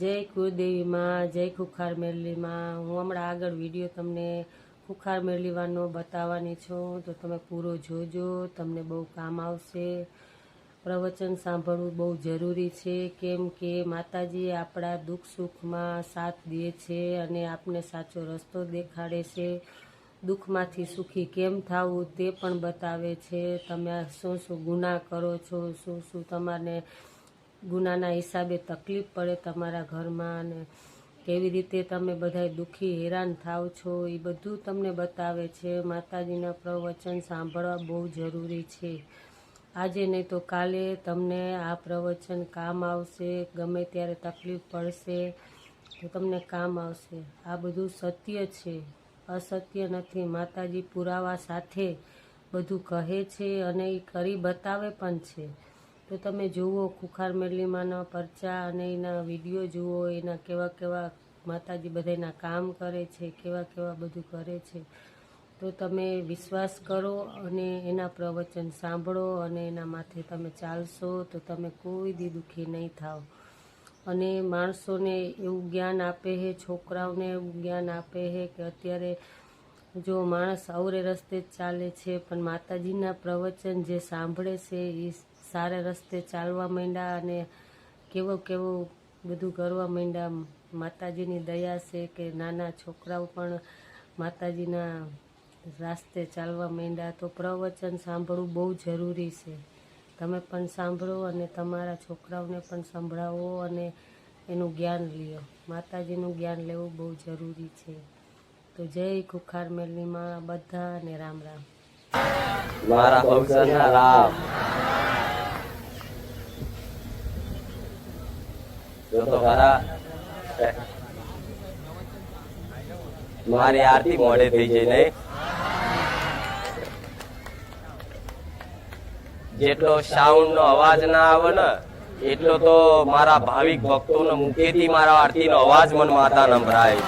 જય કુળદેવી માં, જય ખુખાર મેરલી માં। હું હમણાં આગળ વિડીયો તમને ખુખાર મેરલીવાનો બતાવવાની છું, તો તમે પૂરો જોજો, તમને બહુ કામ આવશે। પ્રવચન સાંભળવું બહુ જરૂરી છે, કેમ કે માતાજી આપણા દુઃખ સુખમાં સાથ દે છે અને આપને સાચો રસ્તો દેખાડે છે। દુઃખમાંથી સુખી કેમ થવું તે પણ બતાવે છે। તમે શું શું ગુનાહ કરો છો, શું શું તમારે ગુનાના હિસાબે તકલીફ પડે તમારા ઘરમાં, અને કેવી રીતે તમે બધા દુઃખી હેરાન થાવ છો, એ બધું તમને બતાવે છે। માતાજીના પ્રવચન સાંભળવા બહુ જરૂરી છે। આજે નહીં તો કાલે તમને આ પ્રવચન કામ આવશે। ગમે ત્યારે તકલીફ પડશે તો તમને કામ આવશે। આ બધું સત્ય છે, અસત્ય નથી। માતાજી પુરાવા સાથે બધું કહે છે અને એ કરી બતાવે પણ છે। તો તમે જુઓ ખુખાર મેરલીમાંના પરચા અને એના વિડીયો જુઓ, એના કેવા કેવા માતાજી બધાના કામ કરે છે, કેવા કેવા બધું કરે છે। તો તમે વિશ્વાસ કરો અને એના પ્રવચન સાંભળો અને એના માથે તમે ચાલશો તો તમે કોઈ દી દુઃખી નહીં થાવ। અને માણસોને એવું જ્ઞાન આપે છે, છોકરાઓને એવું જ્ઞાન આપે છે કે અત્યારે જો માણસ અવરે રસ્તે જ ચાલે છે, પણ માતાજીના પ્રવચન જે સાંભળે છે એ સારા રસ્તે ચાલવા માંડ્યા અને કેવું કેવું બધું કરવા માંડ્યા। માતાજીની દયા છે કે નાના છોકરાઓ પણ માતાજીના રાસ્તે ચાલવા માંડ્યા। તો પ્રવચન સાંભળવું બહુ જરૂરી છે। તમે પણ સાંભળો અને તમારા છોકરાઓને પણ સંભળાવો અને એનું જ્ઞાન લ્યો। માતાજીનું જ્ઞાન લેવું બહુ જરૂરી છે। તો જય ખુખાર મેરલીમાં બધાને રામ રામ। મારા ભવસરના રામ જો તો ખરા મારી આરતી મોડે થઈ જઈ નહીં। જેટલો સાઉન્ડ નો અવાજ ના આવે ને એટલો તો મારા ભાવિક ભક્તો ને મુખેથી મારા આરતી નો અવાજ મન માતા સંભળાય।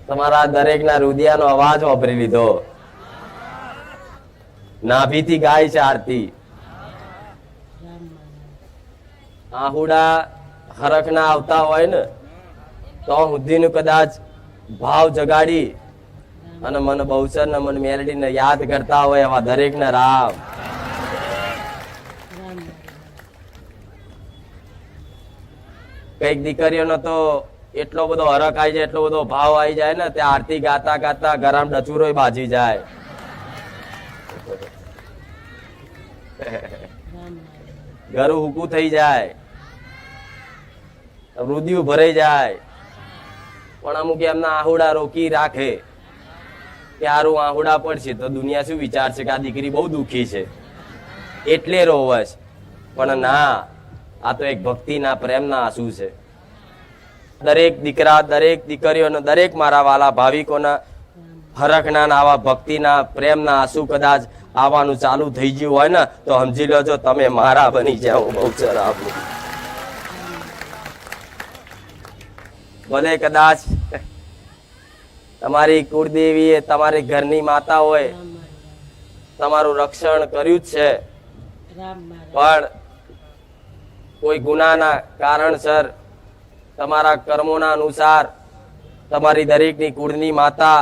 તમારા દરેક ના રુદિયાનો અવાજ વાપરી લીધો। નાભીથી ગાય છે આરતી। આહુડા હરખ ના આવતા હોય ને તો સુધી નું કદાચ ભાવ જગાડી અને મને બહુચર ને મને મેલડી ને યાદ કરતા હોય એવા દરેક ને રામ। કઈક દીકરીઓનો તો એટલો બધો હરખ આવી જાય, એટલો બધો ભાવ આવી જાય ને તે આરતી ગાતા ગાતા ગરમ ડચુરો બાજી જાય। ઘરું હુકું થઈ જાય, રુધિયું ભરાઈ જાય, પણ અમુક એમના આહુડા રોકી રાખે કે હારું આહુડા પડશે તો દુનિયા શું વિચારશે કે આ દીકરી બહુ દુઃખી છે એટલે રોવશ। પણ ના, આ તો એક ભક્તિના પ્રેમના આંસુ છે। દરેક દીકરા, દરેક દીકરીઓનો, દરેક મારા વાલા ભાવિકોના હરખના આવા ભક્તિના પ્રેમના આંસુ કદાચ આવવાનું ચાલુ થઈ ગયું હોય ને તો સમજી લેજો તમે મારા બની જાઓ। બહુચર આપું ભલે કદાચ તમારી કુળદેવીએ તમારી ઘરની માતા હોય તમારું રક્ષણ કર્યું જ છે, પણ કોઈ ગુનાના કારણસર તમારા કર્મોના અનુસાર તમારી દરેકની કુળની માતા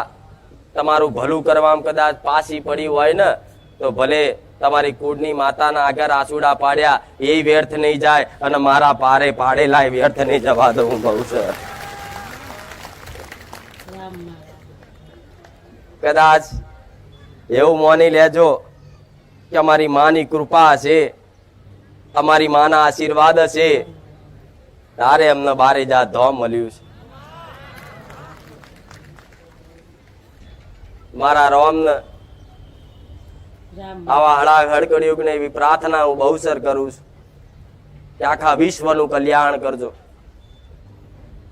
તમારું ભલું કરવામાં કદાચ પાછી પડી હોય ને તો ભલે તમારી કુળની માતાના આગળ આસુડા પાડ્યા એ વ્યર્થ નહીં જાય અને મારા પારે પાડેલા વ્યર્થ નહીં જવા દઉં બહુ સર. રામ મા કદાચ એવું માની લેજો કે અમારી માની કૃપા છે, અમારી માના આશીર્વાદ છે, તારે અમને બારે જાત ધોમ મળ્યું છે. મારા રોમ રામ આવા હળાહળ કળિયુગને એવી પ્રાર્થના હું બહુસર કરું છું કે આખા વિશ્વનું કલ્યાણ કરજો.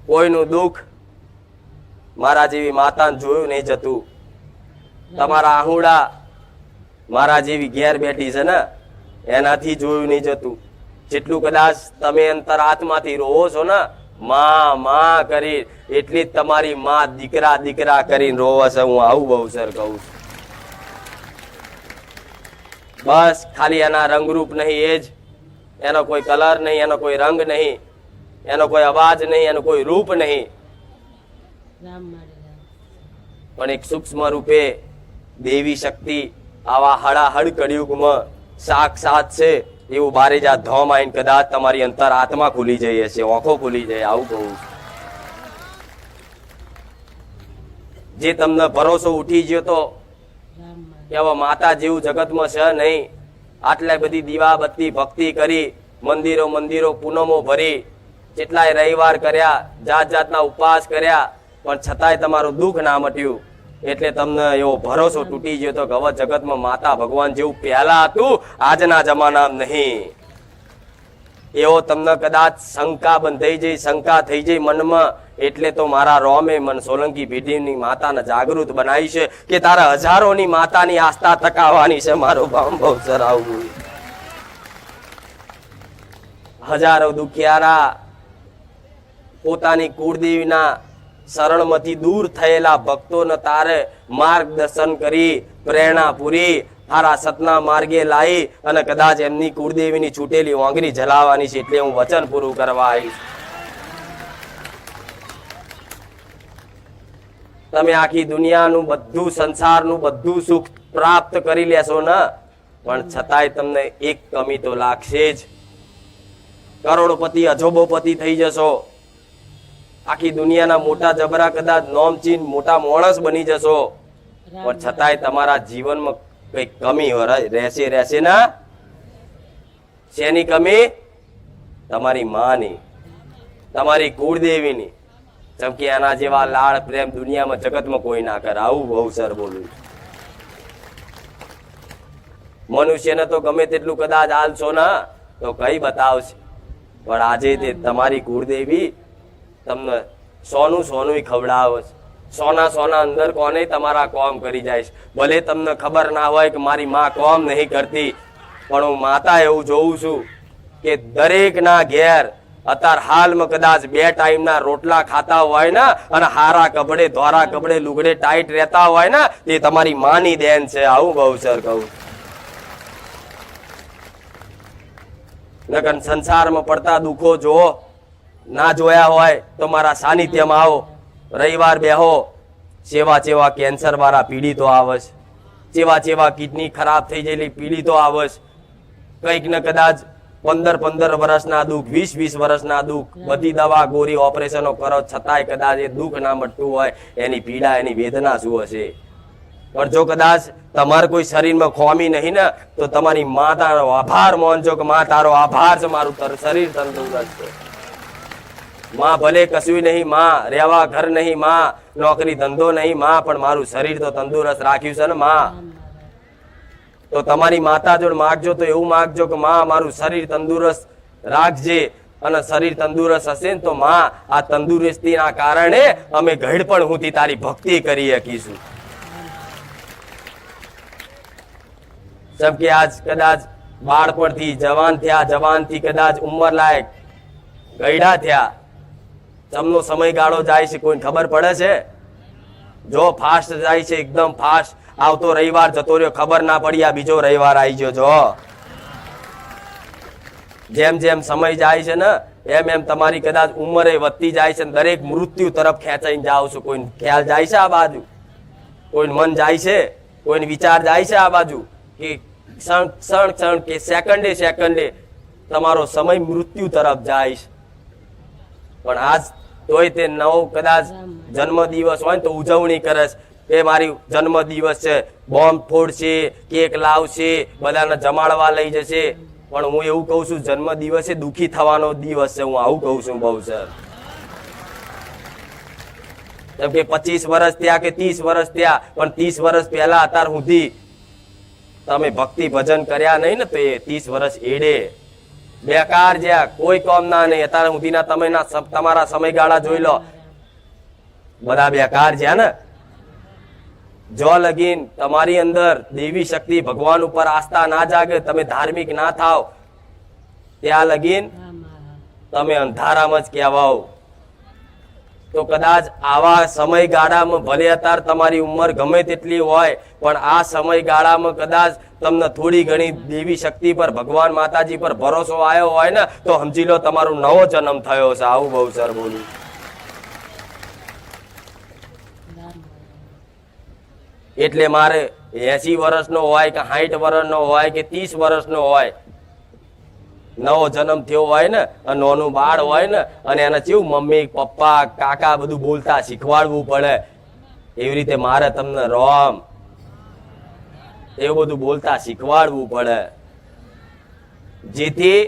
કોઈનું દુઃખ મારા જેવી માતાને જોયું નહીં જતું. તમારા આહુડા મારા જેવી ઘેર બેઠી છે ને એનાથી જોયું નહીં જતું. જેટલું કદાચ તમે અંતર આત્માથી રોવો છો ને માં માં કરી એટલી જ તમારી માં દીકરા દીકરા કરીને રોવે છે. હું આવું બહુસર કહું છું. બસ ખાલી એના રંગરૂપ નહીં, એ જ એનો કોઈ કલર નહીં, એનો કોઈ રંગ નહીં, એનો કોઈ અવાજ નહીં, એનું કોઈ રૂપ નહીં, રામ મા પણ એક સૂક્ષ્મ રૂપે દેવી શક્તિ આવા હળાહળ કળિયુગમાં સાક્ષાત છે. એવું બારે જા ધોમ આઈને કદાચ તમારી અંતર આત્મા ખુલી જઈ હશે, આંખો ખુલી જાય. આવું કહું છું. જે તમને ભરોસો ઉઠી ગયો તો રામ મા કે હવે માતા જેવું જગતમાં છે નહીં. આટલા બધી દીવા બત્તી ભક્તિ કરી, મંદિરો મંદિરો પૂનમો ભરી, કેટલાય રવિવાર કર્યા, જાત જાતના ઉપવાસ કર્યા, પણ છતાંય તમારું દુઃખ ના મટ્યું. એટલે તમને એવો ભરોસો તૂટી ગયો તો કે હવે જગતમાં માતા ભગવાન જેવું પહેલા હતું આજના જમાનામાં નહીં. એવો તમને કદાચ શંકા બંધાઈ જાય, શંકા થઈ જાય મનમાં. એટલે તો મારા રોમે મન સોલંકી પેઢીની માતાને જાગૃત બનાવી છે કે તારા હજારોની માતાની આસ્થા ટકાવવાની છે. મારો બામ બહુ સરાવું. હજારો દુખિયારા પોતાની કુળદેવીના શરણમાંથી દૂર થયેલા ભક્તોને તારે માર્ગદર્શન કરી, પ્રેરણા પૂરી, તારા સતના માર્ગે લાવી અને કદાચ એમની કુળદેવીની છૂટેલી ઓંગરી જલાવવાની છે. એટલે હું વચન પૂરું કરવા આવીશ. તમે આખી દુનિયાનું બધું, સંસારનું બધું સુખ પ્રાપ્ત કરી લેશો ને, પણ છતાંય તમને એક કમી તો લાગશે જ. કરોડપતિ અજોબોપતિ થઈ જશો, આખી દુનિયાના મોટા જબરા કદાચ નોમચીન મોટા માણસ બની જશો, પણ છતાંય તમારા જીવનમાં કઈ કમી રહેશે ના. શેની કમી? તમારી માની, તમારી કુળદેવીની. જેમ કે એના જેવા લાડ પ્રેમ દુનિયામાં જગતમાં કોઈ ના કરે. આવું બહુ સર બોલું. મનુષ્યને તો ગમે તેટલું કદાચ આલશો ના તો કઈ બતાવશે, પણ આજે તે તમારી કુળદેવી તમને સોનું સોનું ખવડાવે છે. સોના અંદર કોને તમારા કોમ કરી જાય છે. ભલે તમને ખબર ના હોય કે મારી માં કોમ નહીં કરતી, પણ હું માતા એવું જોઉં છું કે દરેક ના ઘેર અત્યારે હાલમાં કદાચ 2 ટાઈમના રોટલા ખાતા હોય ને અને હારા કપડે ધોરા કપડે લુગડે ટાઈટ રહેતા હોય ને, તે તમારી માની દેન છે. આવું બહુ સર કહું. નકર સંસારમાં પડતા દુઃખો જો ના જોયા હોય તો મારા સાનિધ્યમાં આવો, રવિવાર બેહો. ચેવા ચેવા કેન્સર વાળા પીડિતો આવે છે, ચેવા કિડની ખરાબ થઈ ગયેલી પીડિતો આવે છે. કંઈક ને કદાચ 15 વર્ષના દુઃખ, 20 વર્ષના દુઃખ, બધી દવા ગોરી ઓપરેશનો કરો છતાંય કદાચ એ દુઃખ ના મટતું હોય. એની પીડા, એની વેદના શું હશે? પણ જો કદાચ તમારે કોઈ શરીરમાં ખોમી નહીં ને તો તમારી મા તારો આભાર માનજો કે મા તારો આભાર છે, મારું શરીર તંદુરસ્ત છે. માં ભલે કશું નહીં, માં રહેવા ઘર નહીં, માં નોકરી ધંધો નહીં, માં પણ મારું શરીર તો તંદુરસ્ત રાખ્યું છે ને માં. તો તમારી માતા જોડે માગજો તો એવું માગજો કે માં મારું શરીર તંદુરસ્ત રાખજે. અને શરીર તંદુરસ્ત હશે ને તો માં આ તંદુરસ્તીના કારણે અમે ઘડપણ હુંથી તારી ભક્તિ કરી શકીશું. જેમ કે આજ કદાચ બાળપણથી જવાન થયા, જવાનથી કદાચ ઉંમર લાયક ગયડા થયા, તમનો સમયગાળો જાય છે કોઈને ખબર પડે છે? જો ફાસ્ટ જાય છે, એકદમ ફાસ્ટ. આવતો રવિવાર જતો રહ્યો, ખબર ના પડી, આ બીજો રવિવાર આવી ગયો. જો જેમ જેમ સમય જાય છે ને એમ એમ તમારી કદાચ ઉંમરે વધતી જાય છે, દરેક મૃત્યુ તરફ ખેંચાઈને જાઓ છો. કોઈ ખ્યાલ જાય છે આ બાજુ? કોઈનું મન જાય છે, કોઈને વિચાર જાય છે આ બાજુ કે ક્ષણ કે સેકન્ડે તમારો સમય મૃત્યુ તરફ જાય છે. પણ આજ તોય તે નવો કદાચ જન્મ દિવસ હોય ને તો ઉજવણી કરે છે એ મારી જન્મ દિવસ છે, બોમ્બ ફોડશે, કેક લાવશે, બધાને જમાડવા લઈ જશે. પણ હું એવું કહું છું, જન્મ દિવસે દુખી થવાનો દિવસ છે. હું આવું કહું છું બહુ સર. જેમ કે 25 વર્ષ થયા કે 30 વર્ષ થયા, પણ 30 વર્ષ પહેલા અત્યાર સુધી તમે ભક્તિ ભજન કર્યા નહીં ને તો એ 30 વર્ષ એડે બેકાર જ્યાં કોઈ કામ ના નહીં. અત્યાર સુધીના તમે તમારા સમયગાળા જોઈ લો, બધા બેકાર જ્યાં ને. જો લગીન તમારી અંદર દેવી શક્તિ ભગવાન ઉપર આસ્થા ના જાગે, તમે ધાર્મિક ના થાવ, ત્યાં લગીન તમે અંધારામાં જ કહેવાઓ. તો કદાચ આવા સમયગાળામાં ભલે અત્યારે તમારી ઉંમર ગમે તેટલી હોય, પણ આ સમયગાળામાં કદાચ તમને થોડી ઘણી દેવી શક્તિ પર, ભગવાન માતાજી પર ભરોસો આવ્યો હોય ને તો સમજી લો તમારો નવો જન્મ થયો છે. આવું બહુ સર બોલું. એટલે મારે 80 વર્ષનો હોય કે 60 વર્ષનો હોય કે 30 વર્ષનો હોય, નવો જન્મ થયો હોય ને, નાનું બાળ હોય ને, અને એને કેવું મમ્મી પપ્પા કાકા બધું બોલતા શીખવાડવું પડે. એવી રીતે મારે તમને રામ એવું બધું બોલતા શીખવાડવું પડે, જેથી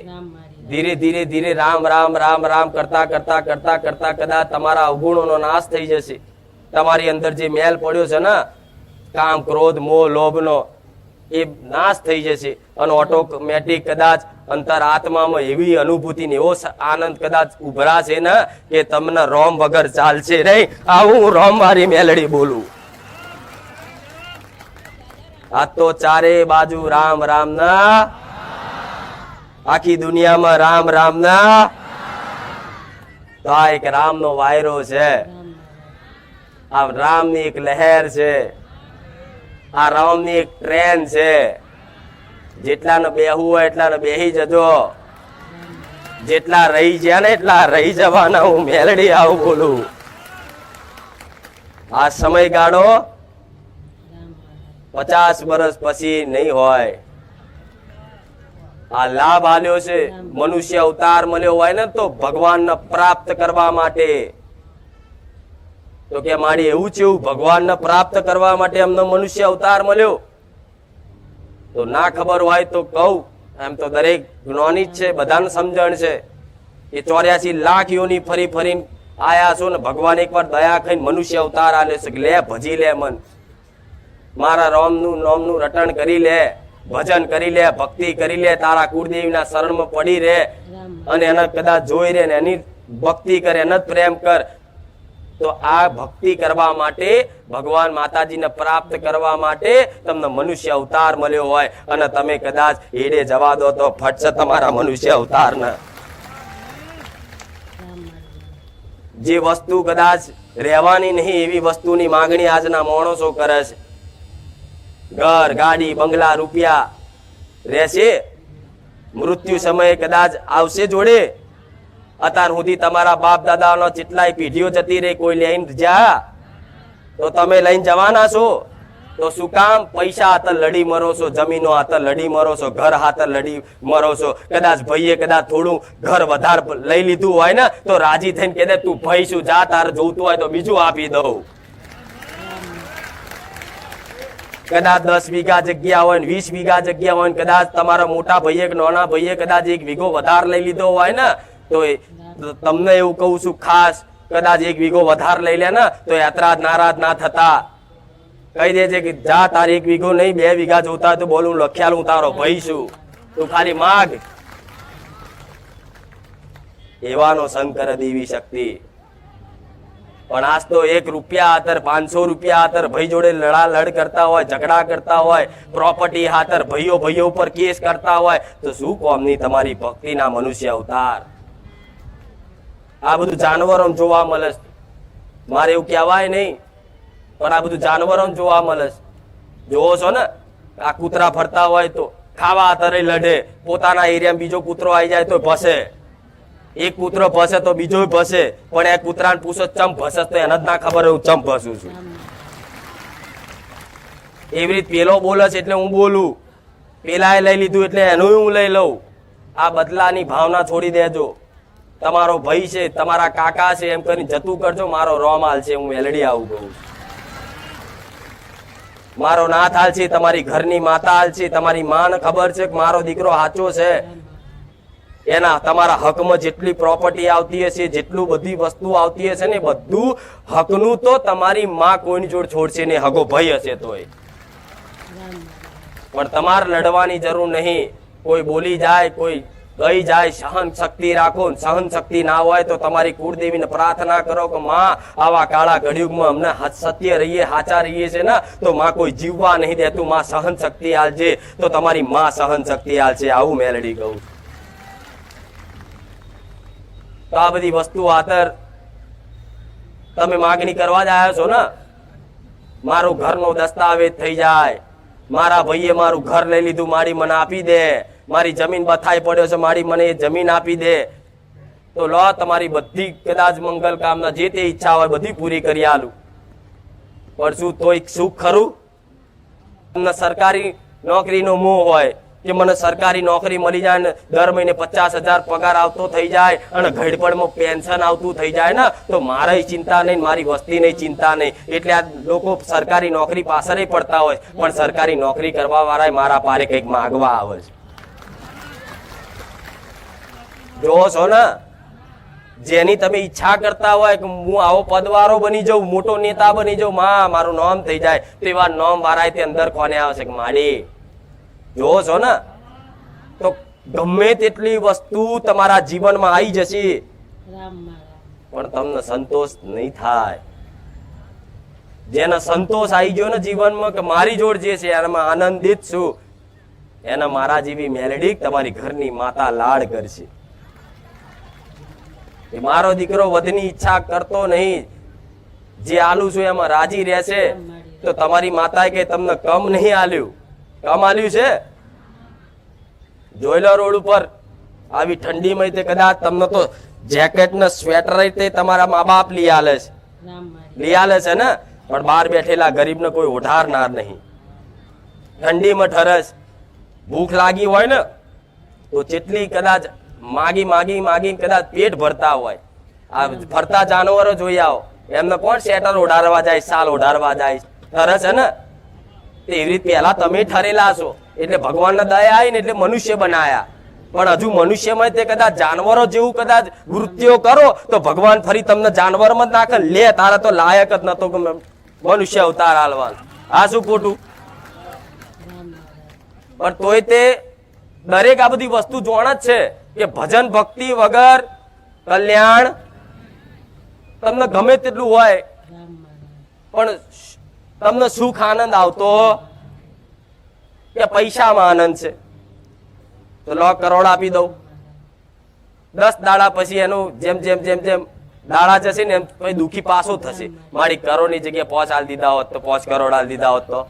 ધીરે ધીરે ધીરે રામ રામ રામ રામ કરતા કરતા કરતા કરતા કદાચ તમારા અવગુણોનો નાશ થઈ જશે. તમારી અંદર જે મેલ પડ્યો છે ને, કામ ક્રોધ મોહ લોભનો, એ નાશ થઈ જશે. અને ઓટોમેટિક કદાચ અંતર આત્મામાં એવી અનુભૂતિ ને એવો આનંદ કદાચ ઉભરાશે ને કે તમને રોમ વગર ચાલશે નહીં. આવું હું રોમ મારી મેલડી બોલું. આ તો ચારે બાજુ રામ રામ ના, આખી દુનિયામાં રામ રામ ના. તો આ એક રામ નો વાયરો છે, આ રામ ની એક લહેર છે, આ રામ ની એક ટ્રેન છે. જેટલાને બેહવું હોય એટલાને બેહી જજો, જેટલા રહી ગયા ને એટલા રહી જવાના. હું મેલડી આવું બોલું. આ સમયગાળો 50 વર્ષ પછી નહીં હોય. આ લાભ આલ્યો છે, મનુષ્ય અવતાર મળ્યો હોય ને તો ભગવાનને પ્રાપ્ત કરવા માટે. તો કે મારી એવું છે, ભગવાનને પ્રાપ્ત કરવા માટે અમને મનુષ્ય અવતાર મળ્યો. તો ના ખબર હોય તો કહું, એમ તો દરેક જ્ઞાની જ છે, બધાને સમજણ છે. એ 84 લાખ યોની ફરી ફરીને આયા છો ને, ભગવાન એકવાર દયા ખાઈને મનુષ્ય અવતાર આલે છે. લે ભજી લે મન, મારા રામનું નામનું રટણ કરી લે, ભજન કરી લે, ભક્તિ કરી લે, તારા કુળદેવીના શરણમાં પડી રહે અને એને કદાચ જોઈ રહે ને એની ભક્તિ કરે, એને જ પ્રેમ કર. તો આ ભક્તિ કરવા માટે, ભગવાન માતાજીને પ્રાપ્ત કરવા માટે તમને મનુષ્ય અવતાર મળ્યો હોય અને તમે કદાચ એડે જવા દો તો ફટશે તમારા મનુષ્ય અવતારને. જે વસ્તુ કદાચ રહેવાની નહીં એવી વસ્તુની માંગણી આજના માણસો કરે છે. ઘર ગાડી બંગલા રૂપિયા રહેશે, મૃત્યુ સમયે કદાચ આવશે જોડે. અત્યાર સુધી તમારા બાપ દાદાનો જેટલાય પેઢીઓ જતી રહી, કોઈ લઈને જા તો તમે લઈને જવાના છો. તો શું કામ? પૈસા હાથે લડી મરો છો, જમીનો હાથે લડી મરો છો, ઘર હાથે લડી મરો છો. કદાચ ભાઈએ કદાચ થોડું ઘર વધારે લઈ લીધું હોય ને તો રાજી થઈને કહે દે તું ભાઈ શું, જા તારે જોઈતું હોય તો બીજું આપી દઉં. કદાચ 10 વીઘા જગ્યા હોય ને 20 વીઘા જગ્યા હોય ને કદાચ તમારા મોટા ભાઈએ કે નાના ભાઈએ કદાચ 1 વીઘો વધારે લઈ લીધો હોય ને તો તમને એવું કહું છું ખાસ, કદાચ 1 વીઘો વધારે લઈ લે ને તો યાત્રા નારાજ ના થતા. કહી દેજે કે જા તારે 1 વીઘો નહીં 2 વીઘા જોતા હોય તો બોલું લખ્યાલ હું તારો ભાઈ છું, તું ખાલી માગ. એવાનો શંકર દેવી શક્તિ. પણ આજ તો 1 રૂપિયા હાતર 500 રૂપિયા હાતર ભાઈ જોડે લડાલડ કરતા હોય, ઝઘડા કરતા હોય, પ્રોપર્ટી હાતર ભાઈઓ ઉપર કેસ કરતા હોય તો શું કોમની તમારી ભક્તિના મનુષ્ય અવતાર? આ બધું જાનવરો જોવા મળે. મારે એવું કહેવાય નહીં, પણ આ બધું જાનવરો જોવા મળે. જોવો છો ને, આ કૂતરા ફરતા હોય તો ખાવા આતરે લડે, પોતાના એરિયામાં બીજો કૂતરો આવી જાય તો ભસે. એક કૂતરો ભસે તો બીજો ભસે, પણ એ કૂતરાને પૂછો ચમ ભસે તો એને જ ના ખબર હું ચમ ભસું છું. એવી રીતે પેલો બોલે છે એટલે હું બોલું, પેલાએ લઈ લીધું એટલે એનું હું લઈ લઉં. આ બદલાની ભાવના છોડી દેજો. તમારો ભાઈ છે, તમારા કાકા છે એમ કરીને જતું કરજો. મારો રોમ હાલ છે, હું મેલડી આવું કહું. મારો નાથ હાલ છે, તમારી ઘરની માતા હાલ છે. તમારી માને ખબર છે કે મારો દીકરો સાચો છે. એના તમારા હકમાં જેટલી પ્રોપર્ટી આવતી હશે, જેટલું બધી વસ્તુ આવતી હશે ને, બધું હકનું તો તમારી માં કોઈની જોડ છોડશે ને, હગો ભાઈ હશે તોય. પણ તમારે લડવાની જરૂર નહીં. કોઈ બોલી જાય, કોઈ ગઈ જાય, સહન શક્તિ રાખો. સહન શક્તિ ના હોય તો તમારી કુળદેવીને પ્રાર્થના કરો કે માં આવા કાળા ઘડિયુગમાં અમને સત્ય રહીએ, સાચા રહીએ છે ને, તો માં કોઈ જીવવા નહીં દેતું. માં સહન શક્તિ આલજે તો તમારી માં સહન શક્તિ આલશે. આવું મેલડી કહું. તો આ બધી વસ્તુ આતર તમે માગણી કરવા જ આવ્યા છો ને. મારું ઘરનો દસ્તાવેજ થઈ જાય. મારા ભાઈએ મારું ઘર લઈ લીધું, મારી મને આપી દે. મારી જમીન બથાઈ પડ્યો છે, મારી મને એ જમીન આપી દે. તો લો, તમારી બધી કદાચ મંગલ કામના જે તે ઈચ્છા હોય બધી પૂરી કરી આલું. પણ શું તોય સુખ ખરું? તમને સરકારી નોકરીનો મોહ હોય કે મને સરકારી નોકરી મળી જાય ને દર મહિને 50,000 પગાર આવતો થઈ જાય અને ઘડપણમાં પેન્શન આવતું થઈ જાય ને, તો મારી ચિંતા નહીં, મારી વસ્તીની ચિંતા નહીં. એટલે આ લોકો સરકારી નોકરી પાછળ પડતા હોય, પણ સરકારી નોકરી કરવા વાળા મારા પારે કંઈક માગવા આવે છે. જો છો ને, જેની તમે ઈચ્છા કરતા હોય કે હું આવો પદવારો બની જાઉં, મોટો નેતા બની જાઉં, માં મારું નામ થઈ જાય, તો એવા નામ વાળા તે અંદર કોને આવે છે કે માડી. જો છો ને, તો ગમે તેટલી વસ્તુ તમારા જીવનમાં આવી જશે, પણ તમને સંતોષ નહીં થાય. જેને સંતોષ આવી ગયો ને જીવનમાં કે મારી જોડ જે છે એમાં આનંદિત છું, એને મારા જેવી મેલડી તમારી ઘરની માતા લાડ કરશે. મારો દીકરો વધની ઈચ્છા કરતો નહીં, જે આલું છું એમાં રાજી રહેશે, તો તમારી માતાએ કે તમને કમ નહીં આલ્યું. કમ આલ્યું છે. જોઈ લો રોડ ઉપર આવી ઠંડીમાં તે કદાચ તમને તો જેકેટ ને સ્વેટર તે તમારા મા બાપ લઈ આલે છે, લઈ આલે છે ને, પણ બહાર બેઠેલા ગરીબ ને કોઈ ઓઢારનાર નહીં. ઠંડીમાં ઠરસ, ભૂખ લાગી હોય ને તો જેટલી કદાચ માગી માગી માગી કદાચ પેટ ભરતા હોય. આ ફરતા જાનવરો જોઈ આવો, એમને કોણ સ્વેટર ઓઢારવા જાય, સાલ ઓઢારવા જાય, ઠરે છે ને. એવી રીતે પહેલા તમે ઠરેલા છો, એટલે ભગવાનને દયા આવી ને એટલે મનુષ્ય બનાયા. પણ હજુ મનુષ્યમાં તે કદાચ જાનવરો જેવું કદાચ વૃત્તિઓ કરો તો ભગવાન ફરી તમને જાનવરમાં જ નાખે. લે, તારા તો લાયક જ નતો કે મનુષ્ય અવતાર આલવાનો. આ શું ખોટું? પણ તોય તે દરેક આ બધી વસ્તુ જોણ જ છે કે ભજન ભક્તિ વગર કલ્યાણ તમને ગમે તેટલું હોય પણ તમને સુખ આનંદ આવતો કે પૈસામાં આનંદ છે. તો લો, કરોડ આપી દઉં, 10 દાડા પછી એનું જેમ જેમ જેમ જેમ દાડા જશે ને એમ પછી દુઃખી પાછો થશે. મારી કરોડની જગ્યાએ 5 આલ દીધા હોત તો, 5 કરોડ આલ દીધા હોત તો,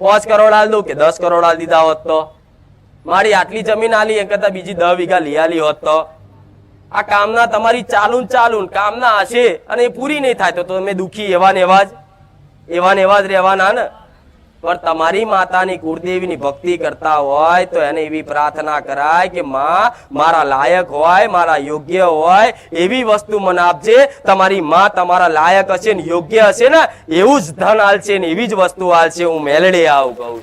5 કરોડ આલ દઉં કે 10 કરોડ આલ દીધા હોત તો, મારી આટલી જમીન આલી એ કરતા બીજી 10 વીઘા લઈ આલી હોત તો. આ કામના તમારી ચાલુ કામના હશે અને એ પૂરી નહીં થાય તો તમે દુઃખી એવા ને એવા જ રહેવાના ને. પણ તમારી માતાની કુળદેવીની ભક્તિ કરતા હોય તો એને એવી પ્રાર્થના કરાય કે માં મારા લાયક હોય, મારા યોગ્ય હોય એવી વસ્તુ મને આપજે. તમારી માં તમારા લાયક હશે ને યોગ્ય હશે ને એવું જ ધન આલશે ને એવી જ વસ્તુ આલશે. હું મેલડી આવું કહું.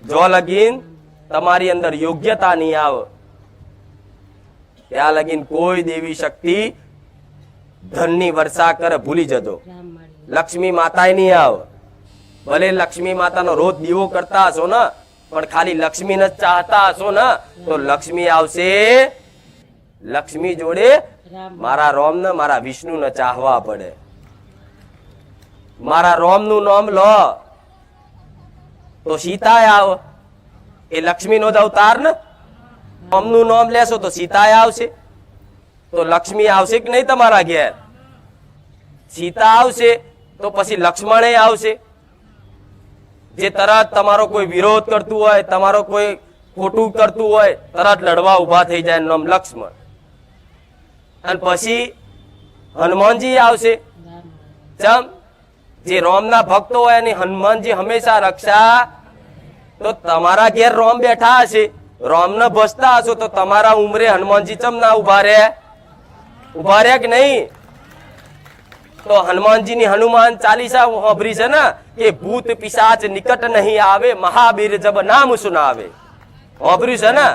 જો લગીન તમારી અંદર યોગ્યતા નહીં આવે ત્યાં લગીન કોઈ દેવી શક્તિ ધનની વર્ષા કરે ભૂલી જજો. લક્ષ્મી માતા નહીં આવે. ભલે લક્ષ્મી માતાનો રોજ દીવો કરતા હશો ને, પણ ખાલી લક્ષ્મીને જ ચાહતા હશો ને તો લક્ષ્મી આવશે. લક્ષ્મી જોડે મારા રોમ ને મારા વિષ્ણુ ને ચાહવા પડે. મારા રોમ નું નામ લો તો સીતા આવે. એ લક્ષ્મી નો જ અવતાર ને. રોમ નું નામ લેશો તો સીતા આવશે. તો લક્ષ્મી આવશે કે નહીં તમારા ઘેર? સીતા આવશે તો પછી લક્ષ્મણ આવશે. જે તરત તમારો કોઈ વિરોધ કરતું હોય, તમારો કોઈ ખોટું કરતું હોય, તરત લડવા ઉભા થઈ જાય, નામ લક્ષ્મણ. અને પછી હનુમાનજી આવશે. ચમ જે રોમના ભક્તો હોય એની હનુમાનજી હંમેશા રક્ષા. તો તમારા ઘેર રોમ બેઠા હશે, રોમને ભજતા હશો, તો તમારા ઉંમરે હનુમાનજી ચમ ના ઉભા રહ્યા કે નહીં? તો હનુમાનજીની હનુમાન ચાલીસા સાંભળી છે ને કે ભૂત પિશાચ નિકટ નહીં આવે, મહાવીર જબ નામ સુનાવે. સાંભળ્યું છે ને?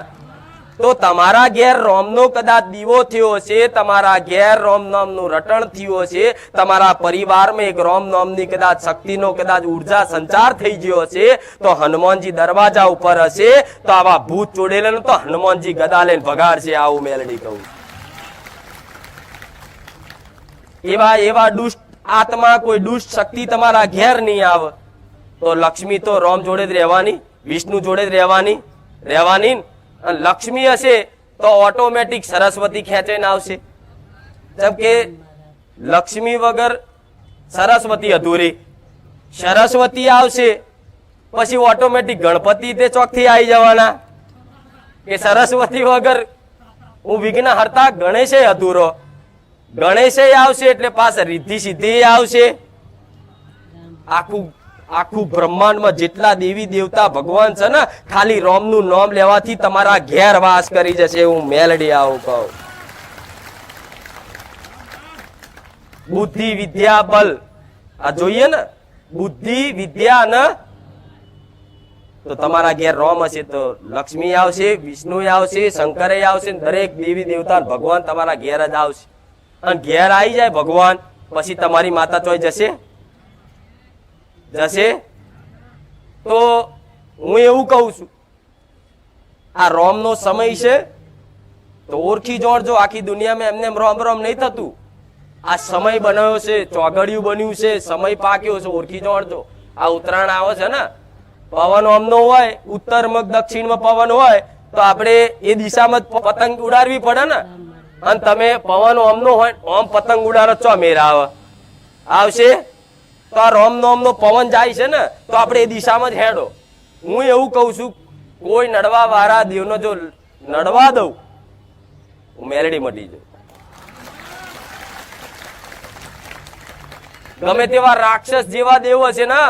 તો તમારા ઘેર રોમનો કદાચ દીવો થયો છે, તમારા ઘેર રોમ નામનું રટણ થયું છે, તમારા પરિવારમાં એક રોમ નામની કદાચ શક્તિનો કદાચ ઉર્જા સંચાર થઈ ગયો છે, તો હનુમાનજી દરવાજા ઉપર હશે, તો આવા ભૂત ચોડેલા તો હનુમાનજી ગદા લઈને ભગાડશે. આવું મેલડી કહું. એવા દુષ્ટ આત્મા, કોઈ દુષ્ટ શક્તિ તમારા ઘેર નહીં આવે. તો લક્ષ્મી તો રોમ જોડે જ રહેવાની, વિષ્ણુ જોડે જ રહેવાની. અને લક્ષ્મી હશે તો ઓટોમેટિક સરસ્વતી ખેંચાઈને આવશે. જેમ કે લક્ષ્મી વગર સરસ્વતી અધૂરી, સરસ્વતી આવશે પછી ઓટોમેટિક ગણપતિ તે ચોકથી આવી જવાના. કે સરસ્વતી વગર હું વિઘ્ન હરતા ગણેશે અધૂરો, ગણેશે આવશે એટલે પાછા રિદ્ધિ સિદ્ધિ આવશે. આખું બ્રહ્માંડમાં જેટલા દેવી દેવતા ભગવાન છે ને, ખાલી રોમનું નામ લેવાથી તમારા ઘેર વાસ કરી જશે. હું મેલડી આવું કહું. બુદ્ધિ વિદ્યા બલ આ જોઈએ ને, બુદ્ધિ વિદ્યા ને તો તમારા ઘેર રોમ હશે તો લક્ષ્મી આવશે, વિષ્ણુ આવશે, શંકર આવશે, દરેક દેવી દેવતા ભગવાન તમારા ઘેર જ આવશે. અને ઘેર આવી જાય ભગવાન પછી તમારી માતા ચોઈ જશે. તો હું એવું કહું છું, આ રોમ નો સમય છે તો ઓળખી જોડજો. આખી દુનિયામાં એમને રોમ રોમ નહીં થતું. આ સમય બનાવ્યો છે, ચોગડિયું બન્યું છે, સમય પાક્યો છે, ઓળખી જોડજો. આ ઉત્તરાયણ આવે છે ને, પવન ઓમનો હોય, ઉત્તરમાં દક્ષિણમાં પવન હોય તો આપણે એ દિશામાં પતંગ ઉડાડવી પડે ને. અને તમે પવન ઓમનો હોય, ઓમ પતંગ ઉડાડો, ચો મેર આવશે? તો આ રોમ નોમનો પવન જાય છે ને તો આપણે એ દિશામાં જ હેડો. હું એવું કહું છું, કોઈ નડવા વાળા દેવનો જો નડવા દઉં, હું મેલડી મટી જાઉં. ગમે તેવા રાક્ષસ જેવા દેવ હશે ને,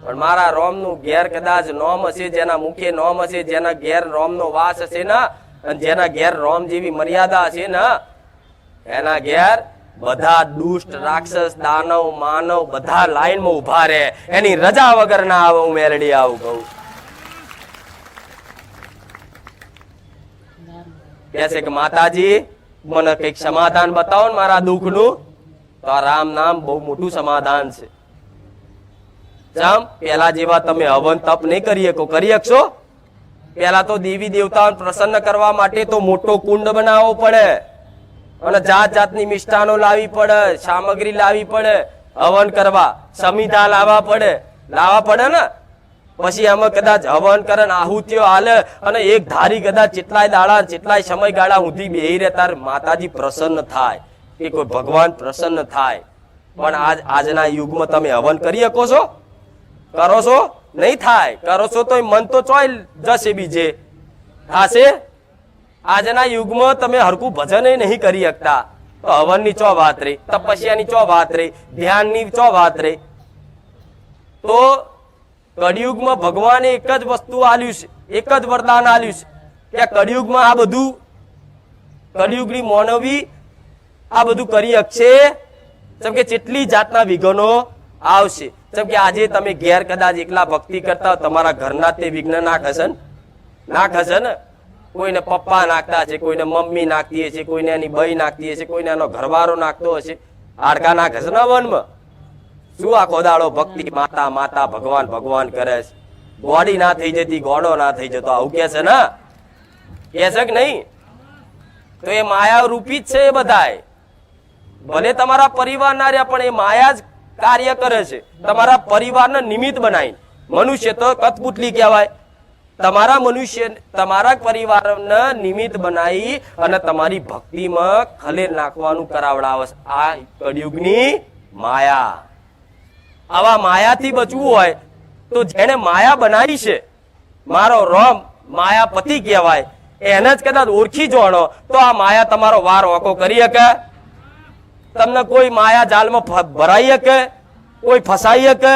પણ મારા રોમ નું ઘેર કદાચ નોમ હશે, જેના મુખે નોમ હશે, જેના ઘેર રોમ નો વાસ હશે ને, અને જેના ઘેર રોમ જેવી મર્યાદા હશે ને, એના ઘેર બધા દુષ્ટ રાક્ષસ દાનવ માનવ બધા લાઈનમાં ઉભા રહે, એની રજા વગર ના આવે. હું મેલડી આવું કહું. કે છે કે માતાજી મને કઈક સમાધાન બતાવો ને મારા દુઃખ નું. તો આ રામ નામ બહુ મોટું સમાધાન છે. જેમ પેલા જેવા તમે હવન તપ નહીં કરી શકો, કરી શકશો? પેલા તો દેવી દેવતાઓને પ્રસન્ન કરવા માટે તો મોટો કુંડ બનાવવો પડે, અને જાત જાતની મિષ્ટાનો લાવી પડે, સામગ્રી લાવી પડે, હવન કરવા સમિધા લાવવા પડે ને. પછી એમાં કદાચ હવન કરે, આહુતિઓ હાલે, અને એક ધારી કદાચ જેટલાય દાડા જેટલાય સમયગાળા સુધી બેહી રહે, તાર માતાજી પ્રસન્ન થાય, કે કોઈ ભગવાન પ્રસન્ન થાય. પણ આજના યુગમાં તમે હવન કરી શકો છો? કરો છો? નહીં થાય. કરો છો તો મન તો ચોય જશે, બીજે થશે. આજના યુગમાં તમે હરકું ભજન નહીં કરી શકતા, તો હવનની ચો વાત રહી, તપસ્યાની ચો વાત રહી, ધ્યાનની ચો વાત રહી. તો કળિયુગમાં ભગવાને એક જ વસ્તુ આલ્યું છે, એક જ વરદાન આલ્યું છે કે કળિયુગમાં આ બધું, કળિયુગની માનવી આ બધું કરી શકશે. જેમ કે જેટલી જાતના વિઘ્નો આવશે. જેમ કે આજે તમે ઘેર કદાચ એકલા ભક્તિ કરતા, તમારા ઘરના તે વિઘ્ન નાખશે ને. કોઈને પપ્પા નાખતા હશે, કોઈને મમ્મી નાખતી હશે, કોઈને એની બઈ નાખતી હશે, કોઈને એનો ઘરવાળો નાખતો હશે. હાડકા નાખે છે ને વનમાં. શું આખો દાડો ભક્તિ માતા માતા ભગવાન ભગવાન કરે છે? ગોડી ના થઈ જતી, ગોડો ના થઈ જતો, આવું કે છે ને? કે છે કે નહીં? તો એ માયા રૂપી જ છે એ બધાય. ભલે તમારા પરિવાર ના રહ્યા, પણ એ માયા જ કાર્ય કરે છે, તમારા પરિવારને નિમિત્ત બનાવી. મનુષ્ય તો કઠપુતલી કહેવાય. તમારા પરિવારને નિમિત્ત બનાવી અને તમારી ભક્તિમાં ખલેલ નાખવાનું કરાવડાવે છે આ કળિયુગની માયા. આવા માયાથી બચવું હોય તો જેને માયા બનાવી છે, મારો રોમ માયાપતિ કહેવાય, એને જ કદાચ ઓળખી જોણો તો આ માયા તમારો વાર ઓકો કરી શકે. તમને કોઈ માયા જાલમાં ભરાઈ શકે, કોઈ ફસાઈ શકે?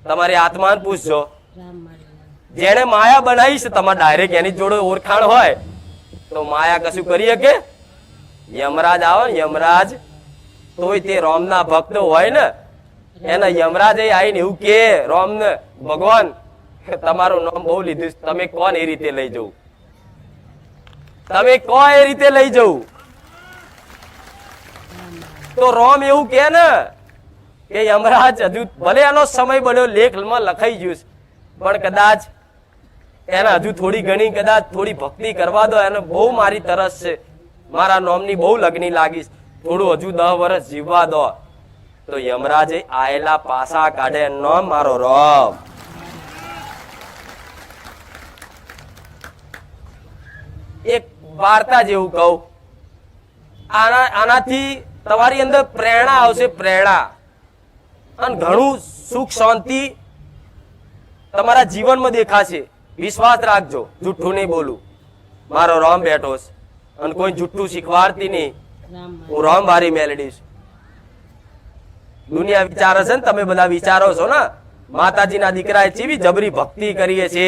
તમારી આત્માને પૂછજો. રામ મારી જેને માયા બનાવી છે તમારે ડાયરેક્ટ એની જોડે ઓળખાણ હોય તો માયા કશું કરી શકે? યમરાજ આવે ને, યમરાજ તોય તે રોમના ભક્ત હોય ને, એને યમરાજ આવીને એવું કે રોમને, ભગવાન તમારું નામ બહુ લીધું, તમે કોણ એ રીતે લઈ જવું, તમે કો એ રીતે લઈ જવું. તો રોમ એવું કે ને કે યમરાજ હજુ ભલે એનો સમય બન્યો, લેખમાં લખાઈ ગયું છે, પણ કદાચ એને હજુ થોડી ઘણી કદાચ થોડી ભક્તિ કરવા દો, એને બહુ મારી તરસ છે, મારા નોમની બહુ લગની લાગી, થોડું હજુ 10 વર્ષ જીવવા દો. તો યમરાજે આયેલા પાસા કાઢે, નામ મારો રોમ. એક વાર્તા જેવું કહું, આનાથી તમારી અંદર પ્રેરણા આવશે, પ્રેરણા, અને ઘણું સુખ શાંતિ તમારા જીવનમાં દેખાશે. વિશ્વાસ રાખજો, જુઠ્ઠું નહીં બોલું. મારો રોમ બેઠો છે અને કોઈ જુઠ્ઠું શીખવાડતી નહીં. રામ હું રોમ વારી મેલડી છું. દુનિયા વિચારે છે ને, તમે બધા વિચારો છો ને, માતાજીના દીકરાએ જેવી જબરી ભક્તિ કરીએ છે,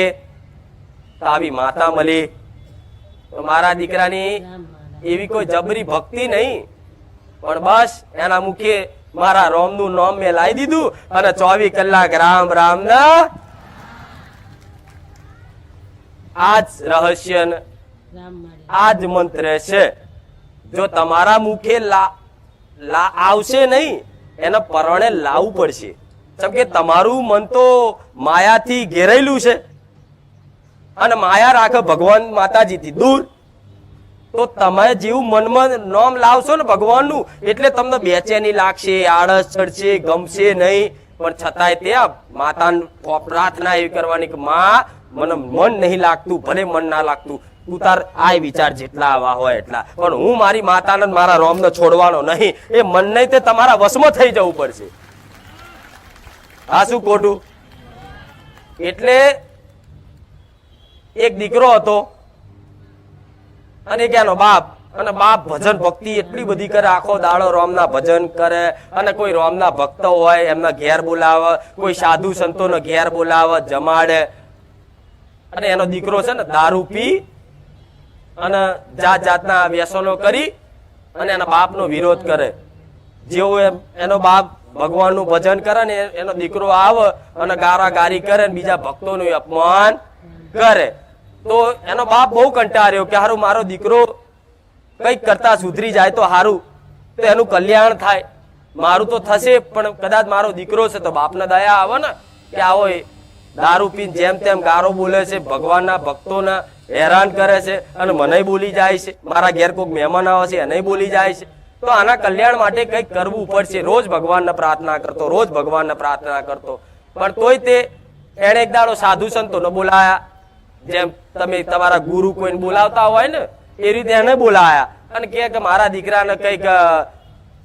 તો આવી માતા મળી. તો મારા દીકરાની રામ મારી એવી કોઈ જબરી ભક્તિ નહીં, પણ બસ એના મુખે મારા રોમનું નામ મેં લાવી દીધું અને 24 કલાક રામ રામ ના. આજ રહસ્ય ને રામ મારી આજ મંત્ર છે. જો તમારા મુખે આવશે નહીં, એને પરણે લાવવું પડશે. કેમ કે તમારું મન તો માયાથી ઘેરાયેલું છે અને માયા રાખે ભગવાન માતાજીથી દૂર. તો તમે જેવું મનમાં નામ લાવશો ને ભગવાનનું, એટલે તમને બેચેની લાગશે, આળસ ચડશે, ગમશે નહીં, પણ છતાંય ત્યાં માતાને પ્રાર્થના એવી કરવાની કે માં મને મન નહીં લાગતું, ભલે મન ના લાગતું, તું તાર આ વિચાર જેટલા આવા હોય એટલા, પણ હું મારી માતાને મારા રોમને છોડવાનો નહીં. એ મન નહીં તે તમારા વશમાં થઈ જવું પડશે. આ શું ખોટું? એટલે એક દીકરો હતો અને એક એનો બાપ, અને બાપ ભજન ભક્તિ એટલી બધી કરે, આખો દાડો રોમના ભજન કરે, અને કોઈ રોમના ભક્ત હોય એમના ઘેર બોલાવે, કોઈ સાધુ સંતોને ઘેર બોલાવે, જમાડે. અને એનો દીકરો છે ને દારૂ પી અને જાત જાતના વ્યસનો કરી અને એના બાપનો વિરોધ કરે. જેવો એનો બાપ ભગવાનનું ભજન કરે ને, એનો દીકરો આવે અને ગારાગારી કરે ને બીજા ભક્તોનું અપમાન કરે. તો એનો બાપ બહુ કંટાળ્યો કે હારું મારો દીકરો કંઈક કરતા સુધરી જાય તો હારું, તો એનું કલ્યાણ થાય. મારું તો થશે, પણ કદાચ મારો દીકરો છે તો બાપને દયા આવે ને કે આવો દારૂ પીને જેમ તેમ ગારો બોલે છે, ભગવાનના ભક્તોને હેરાન કરે છે અને મને બોલી જાય છે, મારા ઘેર કોઈક મહેમાન આવે છે એને બોલી જાય છે. તો આના કલ્યાણ માટે કંઈક કરવું પડશે. રોજ ભગવાનને પ્રાર્થના કરતો, રોજ ભગવાનને પ્રાર્થના કરતો, પણ તોય તે એને એક દાડો સાધુ સંતોને બોલાયા, જેમ તમે તમારા ગુરુ કોઈને બોલાવતા હોય ને એ રીતે એને બોલાયા અને કે મારા દીકરાને કંઈક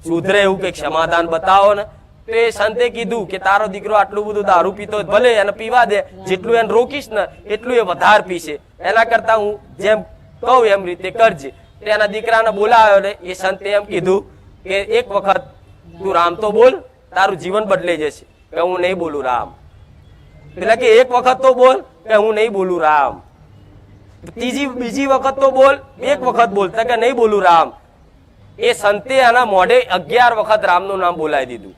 સુધરે એવું કંઈક સમાધાન બતાવો ને. તો એ સંતે કીધું કે તારો દીકરો આટલું બધું દારૂ પીતો, ભલે એને પીવા દે, જેટલું એને રોકીશ ને એટલું એ વધારે પીશે, એના કરતા હું જેમ કહું એમ રીતે કરજે. એના દીકરાને બોલાવ્યો ને એ સંતે એમ કીધું કે એક વખત તું રામ તો બોલ, તારું જીવન બદલાઈ જશે. કે હું નહીં બોલું રામ. એટલે કે એક વખત તો બોલ કે હું નહીં બોલું રામ. બીજી વખત તો બોલ, એક વખત બોલતા કે નહીં બોલું રામ. એ સંતે આના મોઢે 11 વખત રામનું નામ બોલાવી દીધું.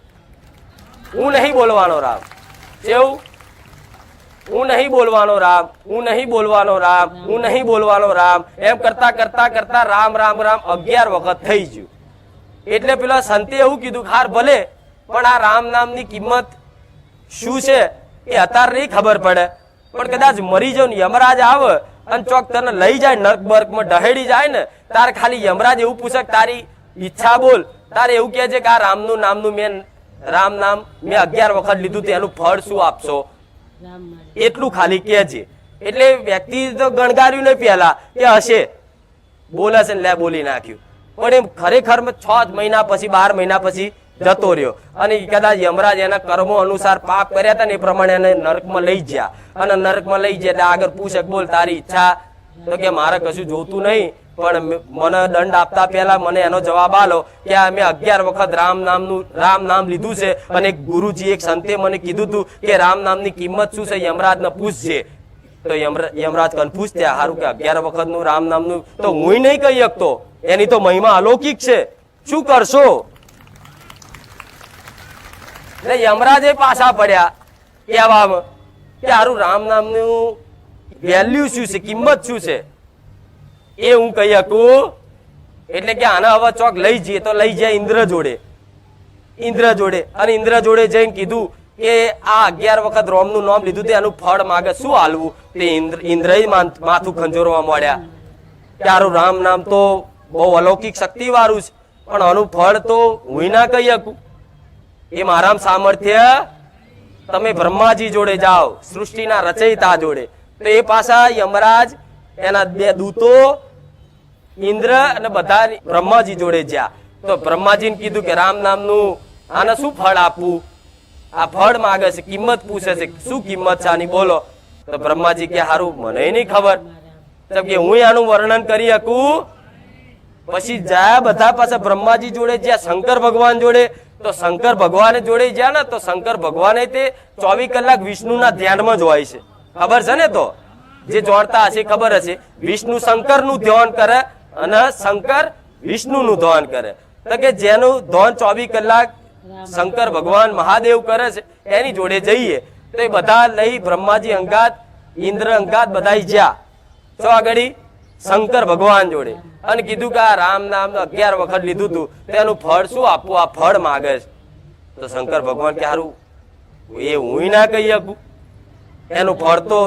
હું નહીં બોલવાનો રામ. કેવું? હું નહીં બોલવાનો રામ, હું નહીં બોલવાનો રામ, હું નહીં બોલવાનો રામ, એમ કરતા કરતા કરતા રામ રામ રામ 11 વખત થઈ ગયું. એટલે પેલા સંતે એવું કીધું હાર ભલે, પણ આ રામ નામની કિંમત શું છે એ અત્યારે નહીં ખબર પડે, પણ કદાચ મરી જાવ ને યમરાજ આવે અને ચોક તને લઈ જાય, નર્ક બર્કમાં ડહેડી જાય ને, તારે ખાલી યમરાજ એવું પૂછે તારી ઈચ્છા બોલ, તારે એવું કહે છે કે આ રામનું નામનું રામ નામ મેં 11 વખત લીધું, તેનું ફળ શું આપશો? રામ મારી એટલું ખાલી કહે છે. એટલે વ્યક્તિ તો ગણગાર્યું નહીં પહેલા કે હશે, બોલે છે ને લે બોલી નાખ્યું, પણ એમ ખરેખર 6 મહિના પછી 12 મહિના પછી જતો રહ્યો અને કદાચ યમરાજ એના કર્મો અનુસાર પાપ કર્યા હતા ને એ પ્રમાણે એને નરકમાં લઈ ગયા. અને નરકમાં લઈ ગયા એટલે આગળ પૂછે બોલ તારી ઈચ્છા? તો કે મારે કશું જોતું નહીં, પણ મને દંડ આપતા પહેલા મને એનો જવાબ આલો કે અમે 11 વખત રામ નામ લીધું છે અને ગુરુજી એક સંતે મને કીધું હતું કે રામ નામની કિંમત શું છે, યમરાજને પૂછજે. તો યમરાજ કન્ફ્યુઝ થયા, સારું કે 11 વખતનું રામ નામનું તો હું નહીં કહી શકતો, એની તો મહિમા અલૌકિક છે, શું કરશો? એટલે યમરાજે પાછા પડ્યા કહેવામાં કે સારું રામ નામનું વેલ્યુ શું છે, કિંમત શું છે એ હું કહી શકું. એટલે કે આને હવે ચોક લઈ જઈએ તો લઈ જાય ઇન્દ્ર જોડે અને ઇન્દ્ર જોડે જઈને કીધું કે આ 11 વખત રોમનું નામ લીધું તે એનું ફળ માગે, શું હાલવું? તે ઇન્દ્રએ માથું ખંજોરવા મળ્યા કે આરું રામ નામ તો બહુ અલૌકિક શક્તિ વાળું છે, પણ આનું ફળ તો હું ના કહી શકું. એ મારામ સામર્થ્ય તમે બ્રહ્માજી જોડે જાઓ, સૃષ્ટિના રચયિતા જોડે. તો એ પાછા યમરાજ એના 2 દૂતો ઇન્દ્ર અને બધા બ્રહ્માજી જોડે જ્યાં. તો બ્રહ્માજીને કીધું કે રામ નામનું આને શું ફળ આપવું? આ ફળ માગે છે, કિંમત પૂછે છે, શું કિંમત છે આની બોલો? તો બ્રહ્માજી કે હારું મને નહીં ખબર, કે હું આનું વર્ણન કરી શકું. પછી જ્યાં બધા પાછા બ્રહ્માજી જોડે જ્યાં શંકર ભગવાન જોડે, તો શંકર ભગવાન જોડે જ્યાં ને તો શંકર ભગવાને તે 24 કલાક વિષ્ણુના ધ્યાનમાં જ હોય છે, ખબર છે ને? તો જે જોડતા હશે ખબર હશે, વિષ્ણુ શંકર નું ધ્યાન કરે અને શંકર વિષ્ણુ નું ધ્યાન કરે. તો કે જેનું ધ્યાન 24 કલાક શંકર ભગવાન મહાદેવ કરે છે એની જોડે જઈએ. તો એ બધા લઈ બ્રહ્માજી અંગાત ઇન્દ્ર અંગાત બધા જ્યાં તો આગળ શંકર ભગવાન જોડે અને કીધું કે આ રામ નામ 11 વખત લીધું હતું તેનું ફળ શું આપવું? આ ફળ માગે છે. તો શંકર ભગવાન કે હારું એ હું ના કહી શકું, એનું ફળ તો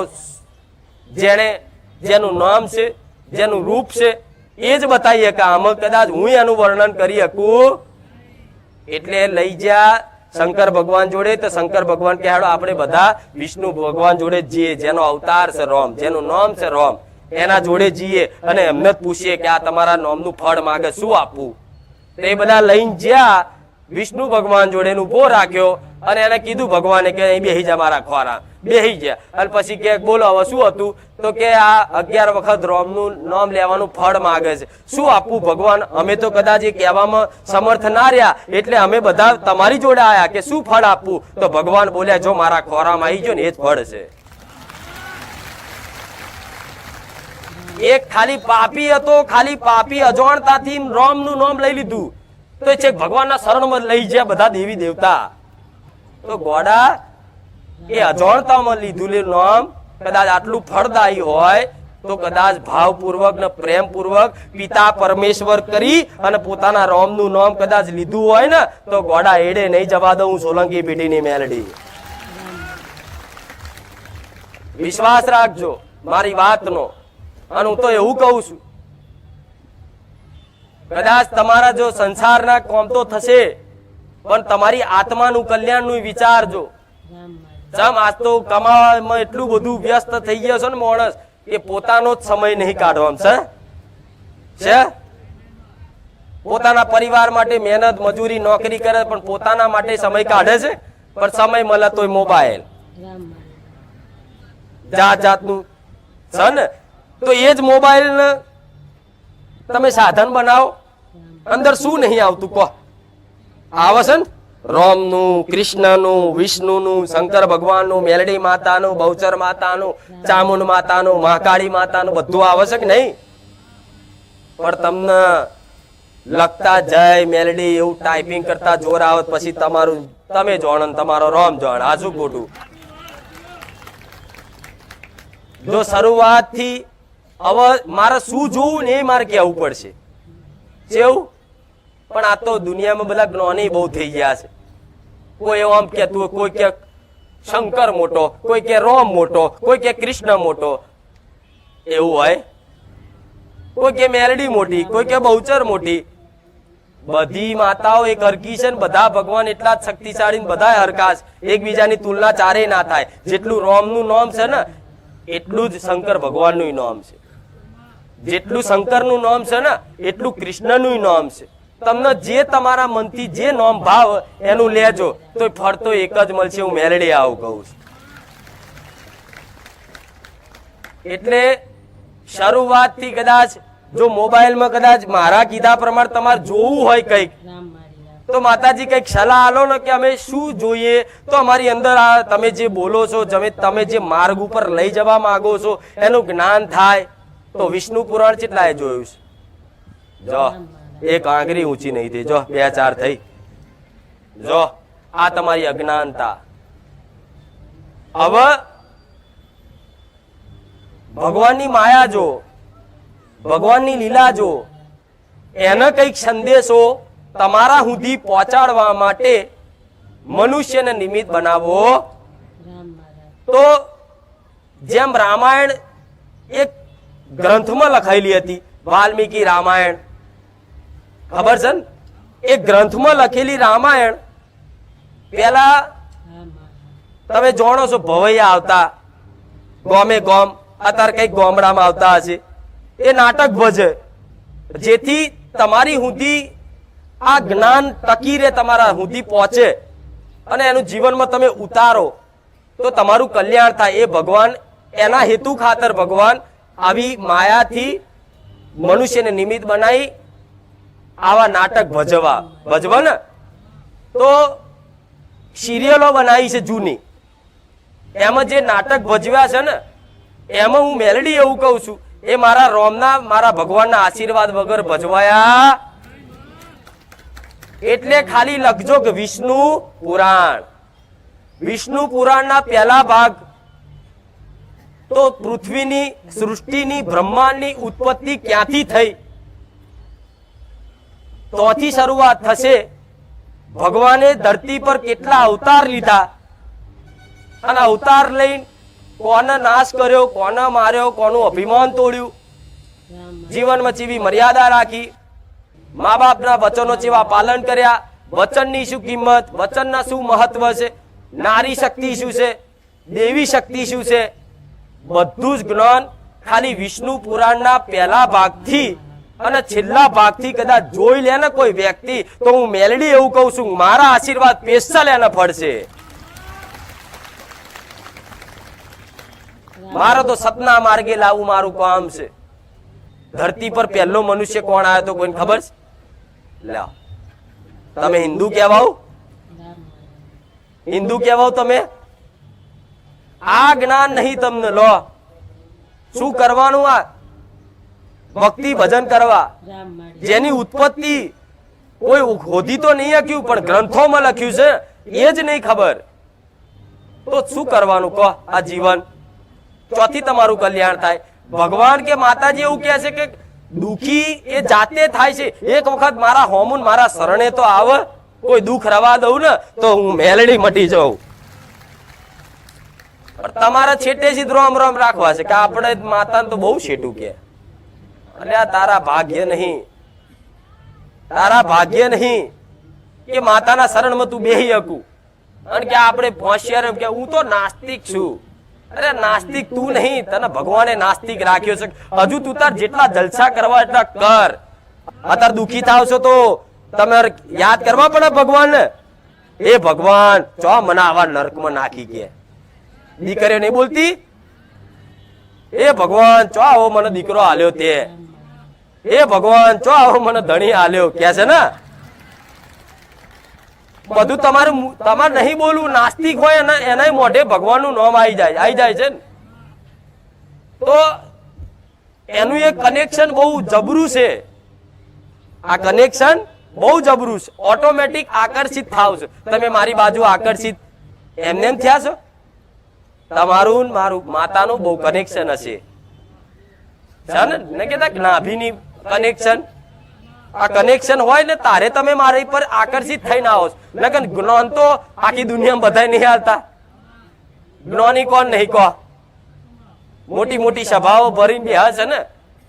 જેનું નામ છે, જેનું રૂપ છે એ જ બતાવીએ કે આમાં કદાચ હું એનું વર્ણન કરી શકું. એટલે લઈ જા શંકર ભગવાન જોડે. તો શંકર ભગવાન કે હાડો આપણે બધા વિષ્ણુ ભગવાન જોડે જઈએ, જેનો અવતાર છે રોમ, જેનું નામ છે રોમ, એના જોડે જઈએ અને એમને જ પૂછીએ કે આ તમારા નામનું ફળ માગે, શું આપવું? તો એ બધા લઈને જ્યાં વિષ્ણુ ભગવાન જોડે ઉભો રાખ્યો અને એને કીધું ભગવાને કે અહીં બેહી જા મારા ખોરા, બેહી ગયા. અને પછી કે બોલો હવે શું હતું? તો કે આ 11 વખત રોમનું નામ લેવાનું ફળ માગે છે, શું આપવું ભગવાન? અમે તો કદાચ એ કહેવામાં સમર્થ ના રહ્યા, એટલે અમે બધા તમારી જોડે આયા કે શું ફળ આપવું? તો ભગવાન બોલ્યા જો મારા ખોરામાં આવી ગયો ને એ જ ફળ છે. એક ખાલી પાપી હતો, ખાલી પાપી અજાણતાથી રોમનું નામ લઈ લીધું, તો એ છેક ભગવાનના શરણમાં લઈ ગયા બધા દેવી દેવતા. તો ગોડા એ અજાણતામાં લીધું નામ કદાચ આટલું ફળદાયી હોય તો કદાચ ભાવપૂર્વક ને પ્રેમપૂર્વક પિતા પરમેશ્વર કરી અને પોતાના રોમનું નામ કદાચ લીધું હોય ને તો ગોડા એડે નહીં જવા દઉં સોલંકી પેઢીની મેલડી. વિશ્વાસ રાખજો મારી વાતનો. અને હું તો એવું કહું છું, કદાચ તમારા જો સંસારના કોમ તો થશે પણ તમારી આત્માનું કલ્યાણનું વિચારજો. જમ આજ તો કમાવામાં એટલું બધું વ્યસ્ત થઈ ગયો છે ને માણસ કે પોતાનો જ સમય નહીં કાઢવામાં છે. પોતાના પરિવાર માટે મહેનત મજૂરી નોકરી કરે પણ પોતાના માટે સમય કાઢે છે, પણ સમય મળે તોય મોબાઈલ જાત જાતનું છે ને. તો એ જ મોબાઈલ ને તમે સાધન બનાવો, અંદર શું નહીં આવતું કહો? આવે છે ને રોમનું, કૃષ્ણનું, વિષ્ણુનું, શંકર ભગવાનનું, મેલડી માતાનું, બહુચર માતાનું, ચામુંડ માતાનું, મહાકાળી માતાનું બધું આવે છે કે નહીં? પણ તમને લખતા જય મેલડી એવું ટાઈપિંગ કરતા જોર આવે પછી તમારું તમે જોણ તમારો રોમ જોણ. આ શું ખોટું? જો શરૂઆત થી હવે મારે શું જોવું ને એ મારે કહેવું પડશે કેવું. પણ આ તો દુનિયામાં બધા જ્ઞાની બહુ થઈ ગયા છે. કોઈ એમ કેતું હોય, કોઈ કે શંકર મોટો, કોઈ કે રોમ મોટો, કોઈ કે કૃષ્ણ મોટો, એવું હોય. કોઈ કે મેલડી મોટી, કોઈ કે બહુચર મોટી. બધી માતાઓ એક હરકી છે ને બધા ભગવાન એટલા જ શક્તિશાળી ને બધા હરકાશ, એકબીજાની તુલના ચારેય ના થાય. જેટલું રોમનું નામ છે ને એટલું જ શંકર ભગવાનનું નામ છે, જેટલું શંકરનું નામ છે ને એટલું કૃષ્ણનું નામ છે. તમને જે તમારા મનથી જે નામ ભાવ એનું લેજો તો ફળ તો એક જ મળશે. હું મેલડી આવું કહું છું. એટલે શરૂઆતથી કદાચ જો મોબાઈલમાં કદાચ મારા કીધા પ્રમાણે તમારે જોવું હોય કંઈક રામ મારી રામ. તો માતાજી કંઈક સલાહ આલો ને કે અમે શું જોઈએ તો અમારી અંદર આ તમે જે બોલો છો તમે જે માર્ગ ઉપર લઈ જવા માંગો છો એનું જ્ઞાન થાય. તો વિષ્ણુ પુરાણ કેટલાએ જોયું છે? જો એક આંગળી ઊંચી નહીં થઈ, જો 2-4 થઈ. જો આ તમારી અજ્ઞાનતા. હવે ભગવાનની માયા જો, ભગવાનની લીલા જો, એને કઈક સંદેશો તમારા સુધી પહોંચાડવા માટે મનુષ્યને નિમિત્ત બનાવવો. રામ મારા તો જેમ રામાયણ એક ગ્રંથમાં લખાયેલી હતી, વાલ્મીકી રામાયણ, ખબર છે ને? એ ગ્રંથમાં લખેલી રામાયણ પેલા રામ મારા તમે જાણો છો ભવૈયા આવતા ગોમે ગોમ, અત્યારે કઈક ગામડામાં આવતા હશે, એ નાટક ભજે જેથી તમારી સુધી આ જ્ઞાન ટકી રહે, તમારા સુધી પહોંચે અને એનું જીવનમાં તમે ઉતારો તો તમારું કલ્યાણ થાય. એ ભગવાન એના હેતુ ખાતર ભગવાન આવી માયાથી મનુષ્યને નિમિત્ત બનાવી આવા નાટક ભજવા ને. તો સિરિયલો બનાવી છે જૂની, એમાં જે નાટક ભજવ્યા છે ને એમાં હું મેલડી એવું કહું છું એ મારા રોમના મારા ભગવાનના આશીર્વાદ વગર ભજવાયા. એટલે ખાલી લખજો કે વિષ્ણુ પુરાણ. વિષ્ણુ પુરાણના પહેલા ભાગ તો પૃથ્વીની સૃષ્ટિની બ્રહ્માંડની ઉત્પત્તિ ક્યાંથી થઈ તોથી શરૂઆત થશે. ભગવાને ધરતી પર કેટલા અવતાર લીધા અને અવતાર લઈને કોને નાશ કર્યો, કોને માર્યો, કોનું અભિમાન તોડ્યું, જીવનમાં ચેવી મર્યાદા રાખી, મા બાપના વચનો ચેવા પાલન કર્યા, વચનની શું કિંમત, વચનના શું મહત્વ છે, નારી શક્તિ શું છે, દેવી શક્તિ શું છે, બધું જ જ્ઞાન ખાલી વિષ્ણુ પુરાણના પહેલા ભાગથી અને છેલ્લા ભાગથી કદાચ જોઈ લે ને કોઈ વ્યક્તિ તો હું મેલડી એવું કહું છું મારા આશીર્વાદ સ્પેશિયલ એને પડશે. મારો તો સતના માર્ગે લાવવું મારું કામ છે. ધરતી પર પહેલો મનુષ્ય કોણ આવ્યો તો કોઈને ખબર છે? લાવ તમે હિન્દુ કહેવાઓ, હિન્દુ કહેવાઓ તમે? આ જ્ઞાન નહીં તમને. લો શું કરવાનું? આ ભક્તિ ભજન કરવા રામ મારી જેની ઉત્પત્તિ કોઈ શોધી તો નહીં શક્યું પણ ગ્રંથોમાં લખ્યું છે એ જ નહીં ખબર તો શું કરવાનું કહો? આ જીવન ચોથી તમારું કલ્યાણ થાય. ભગવાન કે માતાજી એવું કહે છે કે દુખી એ જાતે થાય છે. એક વખત મારા હોમુન મારા શરણે તો આવે, કોઈ દુઃખ રવા દઉં ને તો હું મેલડી મટી જાઉં. તમારા છેટે થી રોમ રોમ રાખવા છે કે આપણે માતાને તો બહુ છેટું કે એટલે તારા ભાગ્ય નહીં, તારા ભાગ્ય નહીં કે માતાના શરણમાં તું બેહી શકું અને કે આપણે હોશિયાર કે હું તો નાસ્તિક છું. અરે નાસ્તિક તું નહીં, તને ભગવાને નાસ્તિક રાખ્યો છે. હજુ તું તાર જેટલા જલસા કરવા એટલા કર. અત્યારે દુખી થાવ છો તો તમારે યાદ કરવા પડે ભગવાનને. એ ભગવાન ચો મને આવા નરકમાં નાખી કે દીકરીઓ નહીં બોલતી, એ ભગવાન ચો આવો મને દીકરો આલ્યો, તે એ ભગવાન ચો આવો મને ધણી આલ્યો કે છે ને. બધું તમારે નહીં બોલવું. નાસ્તિક હોય એના મોઢે ભગવાનનું નામ આવી જાય છે ને. તો એનું એક કનેક્શન બહુ જબરું છે. આ કનેક્શન બહુ જબરું છે. ઓટોમેટિક આકર્ષિત થાવ છો તમે મારી બાજુ. આકર્ષિત એમને એમ થયા છો? તમારું મારું માતાનું બહુ કનેક્શન હશે ને કેતા નાભીની કનેક્શન. આ કનેક્શન હોય ને તારે તમે મારી પર આકર્ષિત થઈને આવો. નકર જ્ઞાન તો આખી દુનિયામાં બધા નહીં હાલતા. જ્ઞાની કોણ નહીં કહો? મોટી મોટી સભાઓ ભરીને બેહે છે ને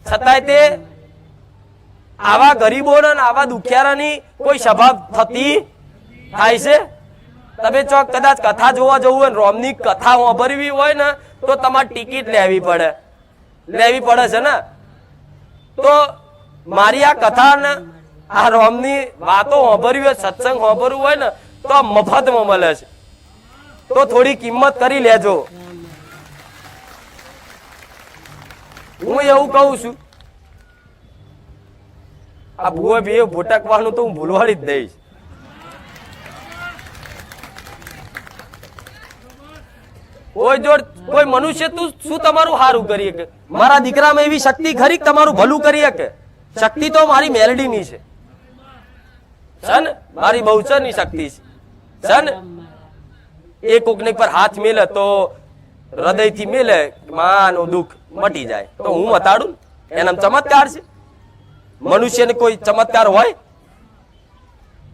છતાંય તે આવા ગરીબોને આવા દુખિયારાની કોઈ સભા થતી થાય છે? તમે ચોક કદાચ કથા જોવા જવું હોય, રોમની કથા સાંભળવી હોય ને તો તમારે ટિકિટ લેવી પડે છે ને. તો મારી આ કથા ને આ રોમની વાતો સાંભળવી હોય, સત્સંગ સાંભળવું હોય ને તો મફતમાં મળે છે. તો થોડી કિંમત કરી લેજો. હું એવું કહું છું આ ભૂવો બે ભૂટકવાનું તો હું ભૂલવાડી જ દઈશ. કોઈ મનુષ્ય તું શું તમારું સારું કરી શકે? મારા દીકરામાં એવી શક્તિ ખરી તમારું ભલું કરી શકે? શક્તિ તો મારી મેલડીની છે ને, મારી બહુચરની શક્તિ છે ને. એ કોકને પર હાથ મેલે તો હૃદયથી મેલે, માનું દુઃખ મટી જાય. તો હું મતાડું? એના ચમત્કાર છે. મનુષ્યને કોઈ ચમત્કાર હોય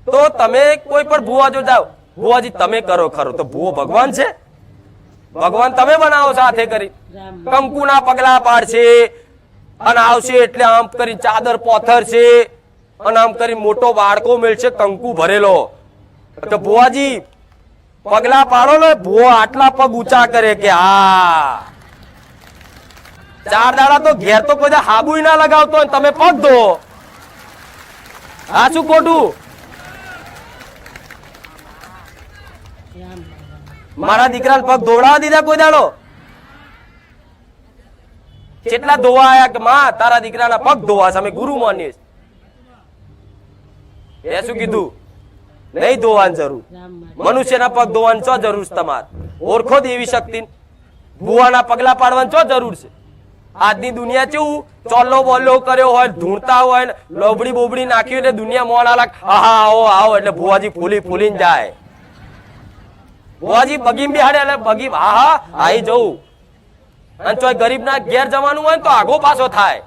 તો તમે કોઈ પણ ભુવા જો જાઓ, ભુવાજી તમે કરો ખરો, તો ભુવો ભગવાન છે? ભગવાન તમે બનાવો સાથે કરી. કંકુના પગલા પાડશે અને આવશે એટલે આમ કરી ચાદર પોથર છે અને આમ કરી મોટો બાળકો મેળશે કંકુ ભરેલો. તો ભુવાજી પગલા પાડો ને, ભુવો આટલા પગ ઊંચા કરે કે હા 4 દાડા તો ઘેર તો કોઈ હાબુ ના લગાવતો હોય, તમે પગ ધો. આ શું ખોટું? મારા દીકરાને પગ ધોવડાવી દીધા કોઈ દાડો? કેટલા ધોવા આયા કે માં તારા દીકરાના પગ ધોવા છે, અમે ગુરુ માનીએ. એ શું કીધું? નહીં ધોવાની જરૂર. મનુષ્યના પગ ધોવાની શું જરૂર છે તમારે? ઓળખો દેવી શક્તિ. ભુવાના પગલા પાડવાની શું જરૂર છે? આજની દુનિયા કેવું ચોલ્લો બોલ્લો કર્યો હોય, ધૂણતા હોય, લોબડી બોબડી નાખી એટલે દુનિયા મોણ આલા, આહા આવો આવો એટલે ભુવાજી ફૂલીને જાય. ભુવાજી બગીમ બિહાડે એટલે બગીમ હા હા આઈ જવું. અને ચોય ગરીબ ના ઘેર જવાનું હોય ને તો આગો પાછો થાય.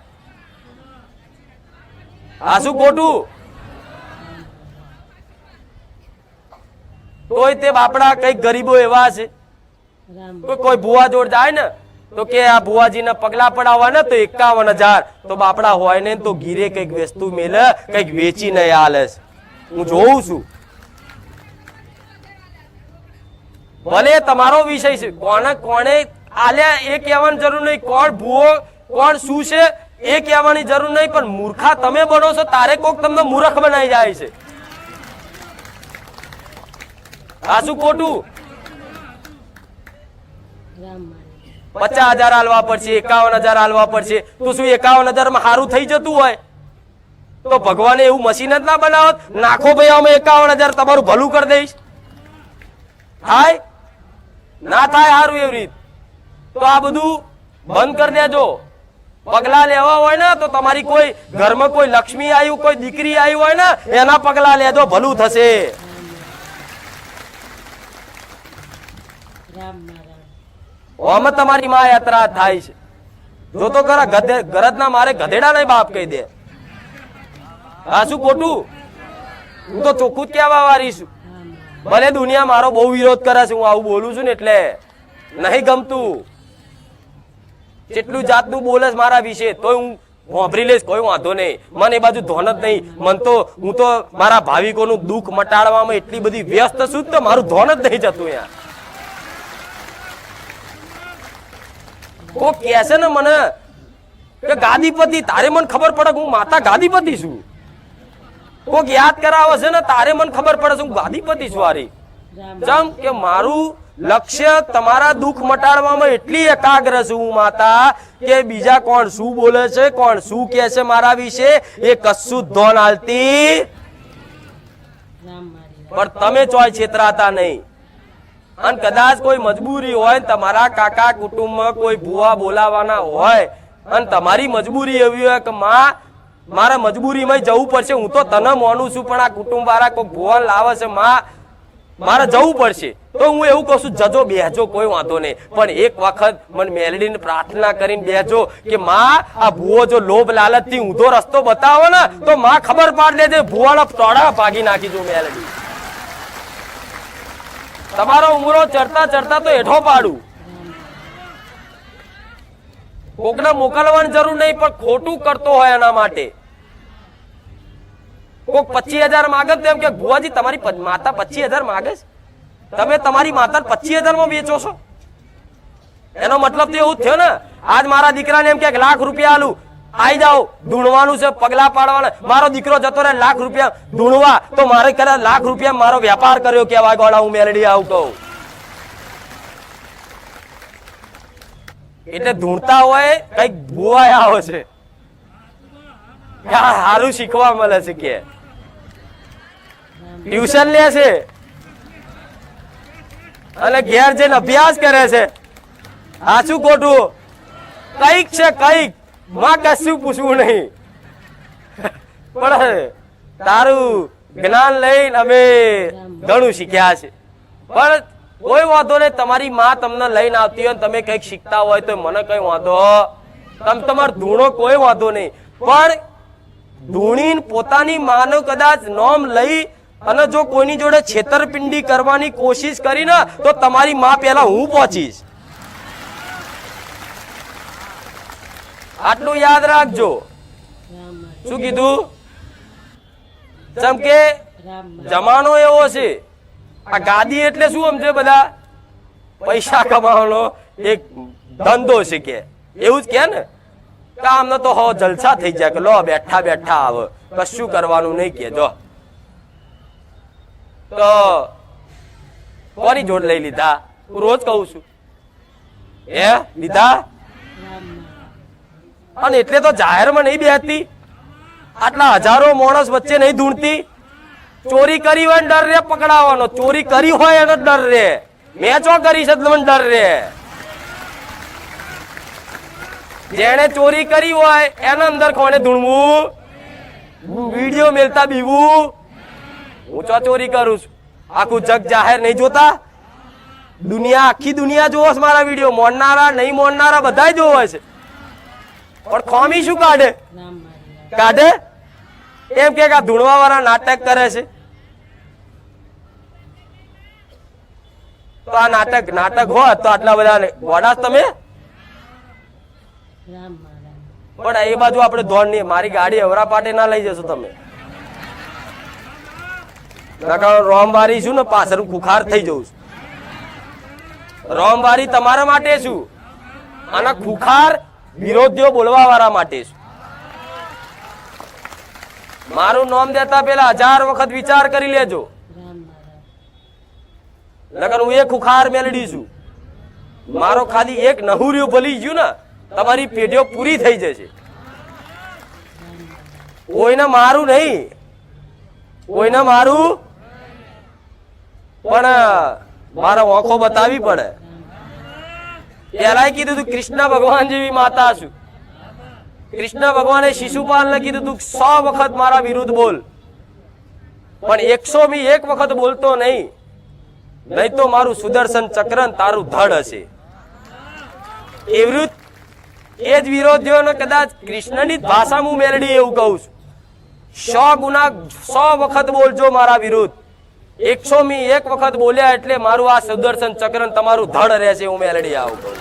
આ શું ખોટું? તોય તે બાપડા કઈક ગરીબો એવા છે, કોઈ ભુવા જોડ જાય ને તો કે આ ભુવાજીને પગલા પડાવવા ને તો 51,000. તો બાપડા હોય ને તો ગીરે કઈક વસ્તુ મેલે, કઈક વેચીને આલે. હું જોઉં છું. ભલે તમારો વિષય છે, કોણે આલ્યા એ કહેવાની જરૂર નહીં, કોણ ભૂવો કોણ શું છે એ કહેવાની જરૂર નહીં, પણ મૂર્ખા તમે બનો છો તારે કોક તમને મૂર્ખ બનાવી જાય છે. આ શું ખોટું? 50,000 આલવા પડશે, 51,000 આલવા પડશે. તો શું 51,000 માં સારું થઈ જતું હોય? તો ભગવાને એવું મશીન જ ના બનાવત, નાખો ભાઈ અમે 51,000 તમારું ભલું કરી દઈશ. થાય ના થાય સારું એવી રીત? તો આ બધું બંધ કરી દેજો. પગલા લેવા હોય ને તો તમારી કોઈ ઘરમાં કોઈ લક્ષ્મી આવ્યું, કોઈ દીકરી આવી હોય ને એના પગલા લેજો, ભલું થશે. ઓમાં તમારી માં યાત્રા થાય છે. જો તો ખરા ગરજના મારે ગધેડા નહીં બાપ કહી દે. આ શું ખોટું? હું તો ચોખ્ખું જ કહેવા વાળી છું. ભલે દુનિયા મારો બહુ વિરોધ કરે છે, હું આવું બોલું છું ને એટલે નહીં ગમતું. જેટલું જાતનું બોલે મારા વિશે તોય હું વાપરી લઈશ, કોઈ વાંધો નહીં. મને એ બાજુ ધોન જ નહીં. મન તો હું તો મારા ભાવિકોનું દુઃખ મટાડવામાં એટલી બધી વ્યસ્ત છું તો મારું ધોન જ નહીં જતું. યાર કોઈ કહે છે ને મને કે ગાદીપતિ, તારે મને ખબર પડે કે હું માતા ગાદીપતિ છું. કોક યાદ કરાવે છે ને તારે મને ખબર પડે છે હું ગાદીપતિ છું. આરી જેમ કે મારું લક્ષ્ય તમારા દુઃખ મટાડવામાં એટલી એકાગ્ર છું હું માતા, કે બીજા કોણ શું બોલે છે, કોણ શું કહે છે મારા વિશે એ કશું ધોન આલતી. પણ તમે ચોય છેતરાતા નહીં. અને કદાચ કોઈ મજબૂરી હોય, તમારા કાકા કુટુંબમાં કોઈ ભુવા બોલાવાના હોય અને તમારી મજબૂરી એવી હોય કે માં મારા મજબૂરીમાં જવું પડશે, હું તો તને માનું છું પણ આ કુટુંબ વાળા કોઈ ભુવા લાવે છે, માં મારે જવું પડશે, તો હું એવું કહું છું જજો બેહજો, કોઈ વાંધો નહીં. પણ એક વખત મને મેલડીને પ્રાર્થના કરીને બેહજો કે માં આ ભુવો જો લોભ લાલચ થી ઊંધો રસ્તો બતાવો ને તો માં ખબર પાડી દેજે, ભુવાના ટોળા ભાગી નાખી જો મેલડી. તમારો ઉમરો ચડતા ચડતા તો હેઠો પાડું. કોકને મોકલવાની જરૂર નહીં, પણ ખોટું કરતો હોય એના માટે. કોક 25,000 માગે તેમ કે ભુવાજી તમારી માતા 25,000 માગે છે, તમે તમારી માતા 25,000 માં વેચો છો. એનો મતલબ તો એવું થયો ને. આજ મારા દીકરાને એમ કે ₹1,00,000 આલું, આઈ જાઓ, ધૂણવાનું છે, પગલા પાડવાના. મારો દીકરો જતો રહે ₹1,00,000 ધૂણવા, તો મારે કરે ₹1,00,000 મારો વેપાર કર્યો કેવાય. ગોળા હું મેલડી આવું કહું. એટલે ધૂણતા હોય કઈક ભુવાય આવે છે. સારું શીખવા મળે છે કે ટ્યુશન લે છે અને ઘેર જઈને અભ્યાસ કરે છે. સાચું ખોટું? કઈક છે કઈક, માં કશું પૂછવું નહીં. પણ તારું જ્ઞાન લઈને અમે ઘણું શીખ્યા છે. પણ કોઈ વાંધો નહીં, તમારી માં તમને લઈને આવતી હોય તમે કઈક શીખતા હોય તો મને કઈ વાંધો, તમારો ધૂણો કોઈ વાંધો નહીં. પણ ધૂણીને પોતાની માનો કદાચ નોમ લઈ અને જો કોઈની જોડે છેતરપિંડી કરવાની કોશિશ કરી ને તો તમારી માં પહેલા હું પહોંચીશ. આટલું યાદ રાખજો. શું કીધું? જેમ કે જમાનો એવો છે, આ ગાદી એટલે શું સમજે બધા? પૈસા કમાવાનો એક ધંધો છે કે એવું જ કે ને, કામ ન તો હો જલસા થઈ જાય કે લો બેઠા બેઠા આવે, કશું કરવાનું નહીં કે. જો તો કોની જોડ લઈ લીધા? હું રોજ કહું છું એ લીધા. અને એટલે તો જાહેરમાં નહીં બેસતી, આટલા હજારો માણસ વચ્ચે નહીં ધૂણતી. ચોરી કરી હોય ડર રે પકડાવાનો, ચોરી કરી હોય એનો ડર રે. મેં ચો કરી છે મને ડર રે. જેને ચોરી કરી હોય એના અંદર કોને ધૂણવું? વિડીયો મેલતા બીવું. હું ચો ચોરી કરું છું, આખું જગ જાહેર નહીં જોતા? દુનિયા, આખી દુનિયા જોવો છે મારા વિડીયો. મોનનારા નહીં મોનનારા બધા જોવે છે. પણ ખોમી શું કાઢે? કાઢે એમ કે આ ધૂણવા વાળા નાટક કરે છે. તો આ નાટક હોય તો આટલા બધા ગોડા તમે. પણ એ બાજુ આપણે દોડ નહીં. મારી ગાડી અવરા પાટે ના લઈ જશો તમે. રોમવારી છું ને પાછળ ખુખાર થઈ જવું છું. રોમવારી તમારા માટે છું અને ખુખાર વિરોધીઓ બોલવા વાળા માટે છું. મારું નામ દેતા પેલા 1000 વખત વિચાર કરી લેજો. નકર હું એક ખુખાર મેલડી છું. મારો ખાલી એક નહુરિયું ભલી ગયું ને તમારી પેઢીઓ પૂરી થઈ જશે. કોઈને મારું નહીં, કોઈને મારું, પણ મારા આંખો બતાવી પડે. પેલા કીધું તું કૃષ્ણ ભગવાન જેવી માતા છું. કૃષ્ણ ભગવાને શિશુપાલ ને કીધું તું 100 વખત મારા વિરુદ્ધ બોલ, પણ 101 વખત બોલતો નહીં, નહીં તો મારું સુદર્શન ચક્ર તારું ધડ હશે. એવી એ જ વિરોધીઓને કદાચ કૃષ્ણની ભાષામાં હું મેલડી એવું કહું છું. 100 વખત બોલજો મારા વિરુદ્ધ, 101 વખત બોલ્યા એટલે મારું આ સુદર્શન ચક્ર તમારું ધડ રહેશે. હું મેલડી આવું કહું.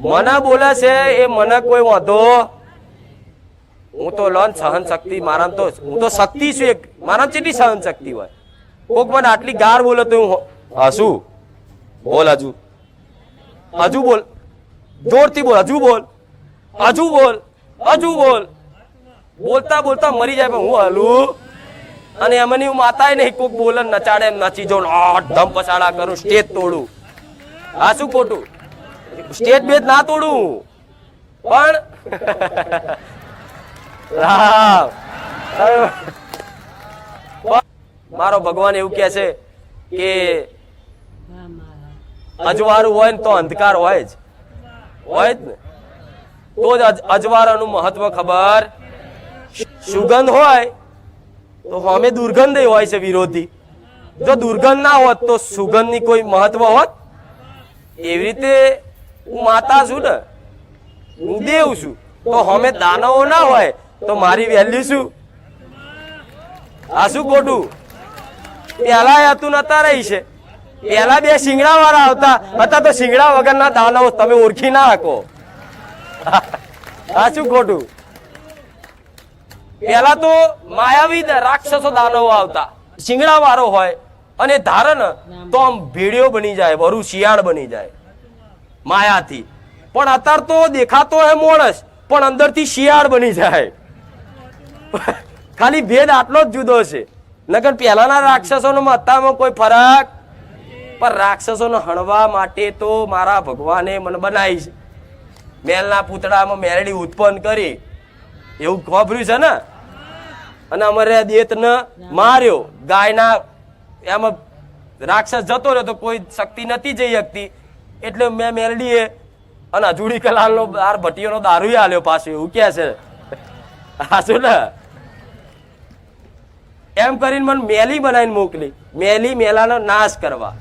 મને બોલે છે એ મને કોઈ વાંધો. હું તો લોન સહન શક્તિ મારા તો, હું તો શક્તિ છું એક. મારા કેટલી સહન શક્તિ હોય? કોક મને આટલી ગાર બોલે તો હું હસું. બોલ હજુ, હજુ બોલ, જોરથી બોલ, હજુ બોલ, હજુ બોલ, હજુ બોલ. બોલતા બોલતા મરી જાય પણ હું હલું. અને એમની હું માતાય નહીં. કોક બોલે નચાડે એમ નચી જાઉં, ધમ પછાડા કરું, સ્ટેજ તોડું. આ શું ખોટું? સ્ટેજ બેજ ના તોડું, પણ મારો ભગવાન એવું કે છે કે અજવાળું હોય ને તો અંધકાર હોય જ ને. તો જ અજવાળાનું મહત્વ ખબર. સુગંધ હોય તો અમે દુર્ગંધ હોય છે વિરોધી. જો દુર્ગંધ ના હોત તો સુગંધ ની કોઈ મહત્વ હોત? એવી રીતે હું માતા છું ને, હું દેવ છું, તો અમે દાનવો ના હોય તો મારી વેલ્યુ શું? આ શું ખોટું? પેલા હતું નતા રહી છે. પેલા 2 શિંગડા વાળા આવતા હતા તો શિંગડા વગરના દાનવો તમે ઓળખી ના શકો. આ શું ખોટું? પેલા તો માયાવી રાક્ષસો દાનવો આવતા, શિંગડા વાળો હોય અને ધારે ને તો આમ ભેડિયો બની જાય, વરુ શિયાળ બની જાય માયાથી. પણ અત્યારે તો દેખાતો હે માણસ પણ અંદરથી શિયાળ બની જાય. ખાલી ભેદ આટલો જ જુદો છે. નકર પહેલાના રાક્ષસોનો અત્યારમાં કોઈ ફરક. પણ રાક્ષસોને હણવા માટે તો મારા ભગવાને મને બનાવી છે. મેલના પૂતળામાં મેલડી ઉત્પન્ન કરી એવું ખોભર્યું છે ને. અને અમારે દેતને માર્યો, ગાયના એમાં રાક્ષસ જતો રહ્યો તો કોઈ શક્તિ નથી જઈ શકતી, એટલે મેં મેલડીએ અને હજુડી કલાલનો બાર ભટ્ટીઓનો દારૂ આલ્યો પાછું, એવું કે છે. હાશું ને? એમ કરીને મને મેલી બનાવીને મોકલી, મેલાનો નાશ કરવા.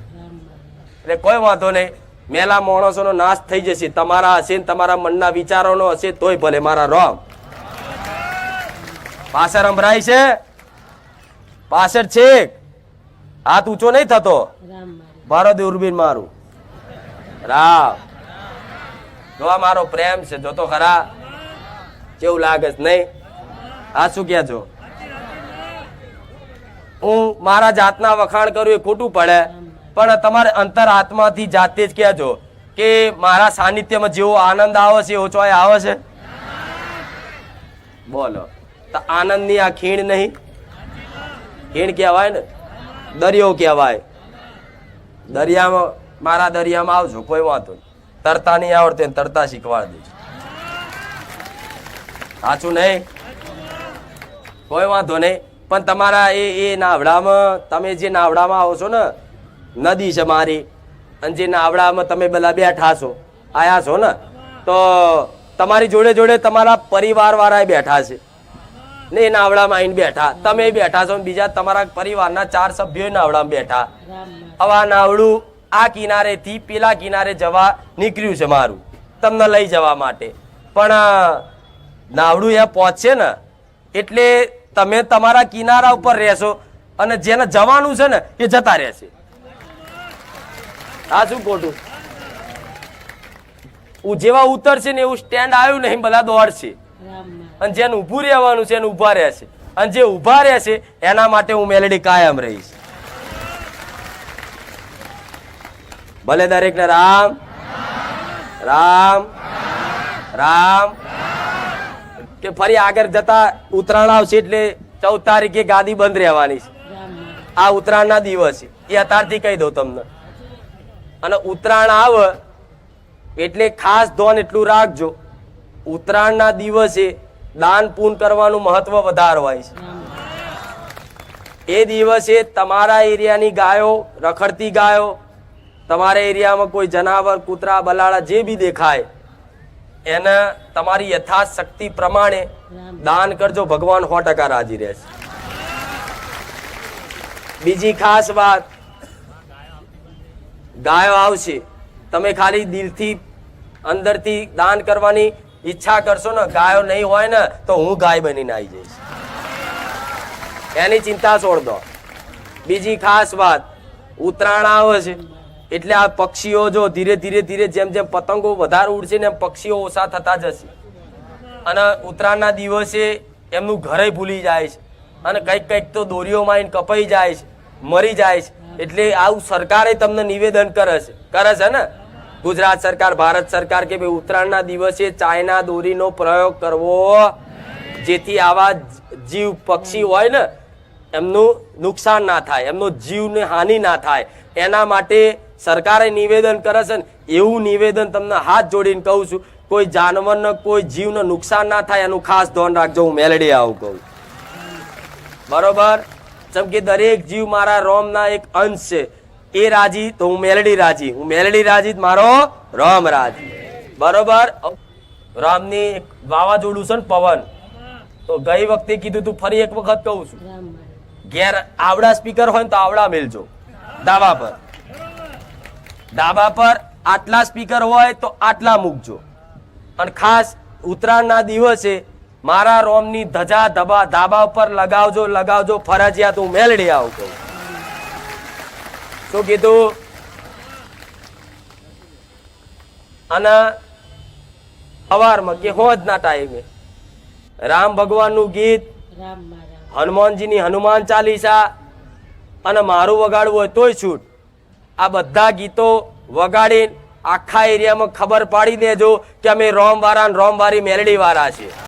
એટલે કોઈ વાંધો નહીં, મેલા માણસોનો નાશ થઈ જશે. તમારા હશે ને તમારા મનના વિચારોનો હશે તોય ભલે. મારા રોમ પાછળ સંભળાય છે, પાછળ છેક હાથ ઊંચો નહીં થતો. મારો દૂરબીન મારું રામ, જો આ મારો પ્રેમ છે, જો તો ખરા કેવું લાગે છે નહીં? આ શું કે છો? હું મારા જાતના વખાણ કરું એ ખોટું પડે, પણ તમારે અંતર આત્માથી જાતે જ કહેજો કે મારા સાનિધ્યમાં જેવો આનંદ આવે છે એવો ચોય આવે છે. બોલો, તો આનંદની આ ખીણ નહીં? ખીણ કહેવાય ને, દરિયો કહેવાય. દરિયામાં, મારા દરિયામાં આવજો, કોઈ વાંધો નહીં. તરતા નહીં આવડતું તરતા શીખવાડી દેજો. સાચું નહીં? કોઈ વાંધો નહીં. પણ તમારા એ નાવડામાં, તમે જે નાવડામાં આવો છો ને, નદી છે મારી, અને જે નાવડામાં તમે બધા બેઠા છો, આયા છો ને, તો તમારી જોડે જોડે તમારા પરિવાર વાળા બેઠા છે ને, એ નાવડામાં આવીને બેઠા, તમે બેઠા છો, બીજા તમારા પરિવારના 4 સભ્યો નાવડામાં બેઠા. હવે આ નાવડું આ કિનારેથી પેલા કિનારે જવા નીકળ્યું છે મારું, તમને લઈ જવા માટે. પણ નાવડું એ પહોંચશે ને એટલે તમે તમારા કિનારા ઉપર રહેશો, અને જેને જવાનું છે ને એ જતા રહેશે. આ શું ખોટું? જેવા ઉતરશે ને એવું સ્ટેન્ડ આવ્યું નહીં, બધા દોડશે. અને જેને ઊભું રહેવાનું છે એને ઊભા રહેશે, અને જે ઊભા રહેશે એના માટે હું મેલેડી કાયમ રહીશ. ભલે દરેકને રામ રામ રામ. કે ફરી આગળ જતા ઉત્તરાયણ આવશે એટલે 14 તારીખે ગાદી બંધ રહેવાની છે. આ ઉત્તરાયણના દિવસે એ અત્યારથી કહી દઉં તમને. અને ઉત્તરાયણ આવે એટલે ખાસ ધોન એટલું રાખજો, ઉત્તરાયણના દિવસે દાન પૂન કરવાનું મહત્વ વધારે હોય છે. એ દિવસે તમારા એરિયાની ગાયો, રખડતી ગાયો, તમારા એરિયામાં કોઈ જનાવર, કૂતરા, બલાડા જે બી દેખાય એને તમારી યથાશક્તિ પ્રમાણે દાન કરજો. ભગવાન 100% રાજી રહેશે. બીજી ખાસ વાત, ગાયો આવશે, તમે ખાલી દિલથી અંદરથી દાન કરવાની ઈચ્છા કરશો ને, ગાયો નહીં હોય ને તો હું ગાય બનીને આવી જઈશ, એની ચિંતા છોડ દો. બીજી ખાસ વાત, ઉત્તરાયણ આવે છે એટલે આ પક્ષીઓ જો ધીરે ધીરે ધીરે જેમ જેમ પતંગો વધારે ઉડશે ને એમ પક્ષીઓ ઓછા થતા જશે, અને ઉત્તરાયણના દિવસે એમનું ઘરે ભૂલી જાય છે, અને કંઈક કંઈક તો દોરીઓમાં કપાઈ જાય છે, મરી જાય છે. એટલે આવું સરકારે તમને નિવેદન કરે છે ને, ગુજરાત સરકાર, ભારત સરકાર, કે ભાઈ ઉત્તરાયણના દિવસે ચાઇના દોરીનો પ્રયોગ કરવો, જેથી આવા જીવ પક્ષી હોય ને એમનું નુકસાન ના થાય, એમનો જીવને હાનિ ના થાય, એના માટે સરકારે નિવેદન કરે છે ને. એવું નિવેદન તમને હાથ જોડીને કહું છું, કોઈ જાનવરને, કોઈ જીવને નુકસાન ના થાય એનું ખાસ ધ્યાન રાખજો. હું મેલડી આવું કહું, બરોબર? જેમ કે દરેક જીવ મારા રોમના એક અંશ છે, એ રાજી તો હું મેલડી રાજી, હું મેલડી રાજી મારો રોમ રાજી, બરોબર? રામની એક વાવાઝોડું છે ને પવન, તો ગઈ વખતે કીધું તું, ફરી એક વખત કહું છું, ઘેર આવડા સ્પીકર હોય ને તો આવડા મેલજો. ડાબા પર આટલા સ્પીકર હોય તો આટલા મૂકજો. અને ખાસ ઉત્તરાયણના દિવસે મારા રોમની ધજા ધાબા ઉપર લગાવજો ફરજિયાત. હું મેલડી આવું કહું. શું કીધું? અને સવારમાં કે હોજના ટાઈમે રામ ભગવાનનું ગીત, હનુમાનજીની હનુમાન ચાલીસા, અને મારું વગાડવું હોય તોય છૂટ. આ બધા ગીતો વગાડીને આખા એરિયામાં ખબર પાડી દેજો કે અમે રોમવાળા રોમવાળી મેલડી વાળા છીએ.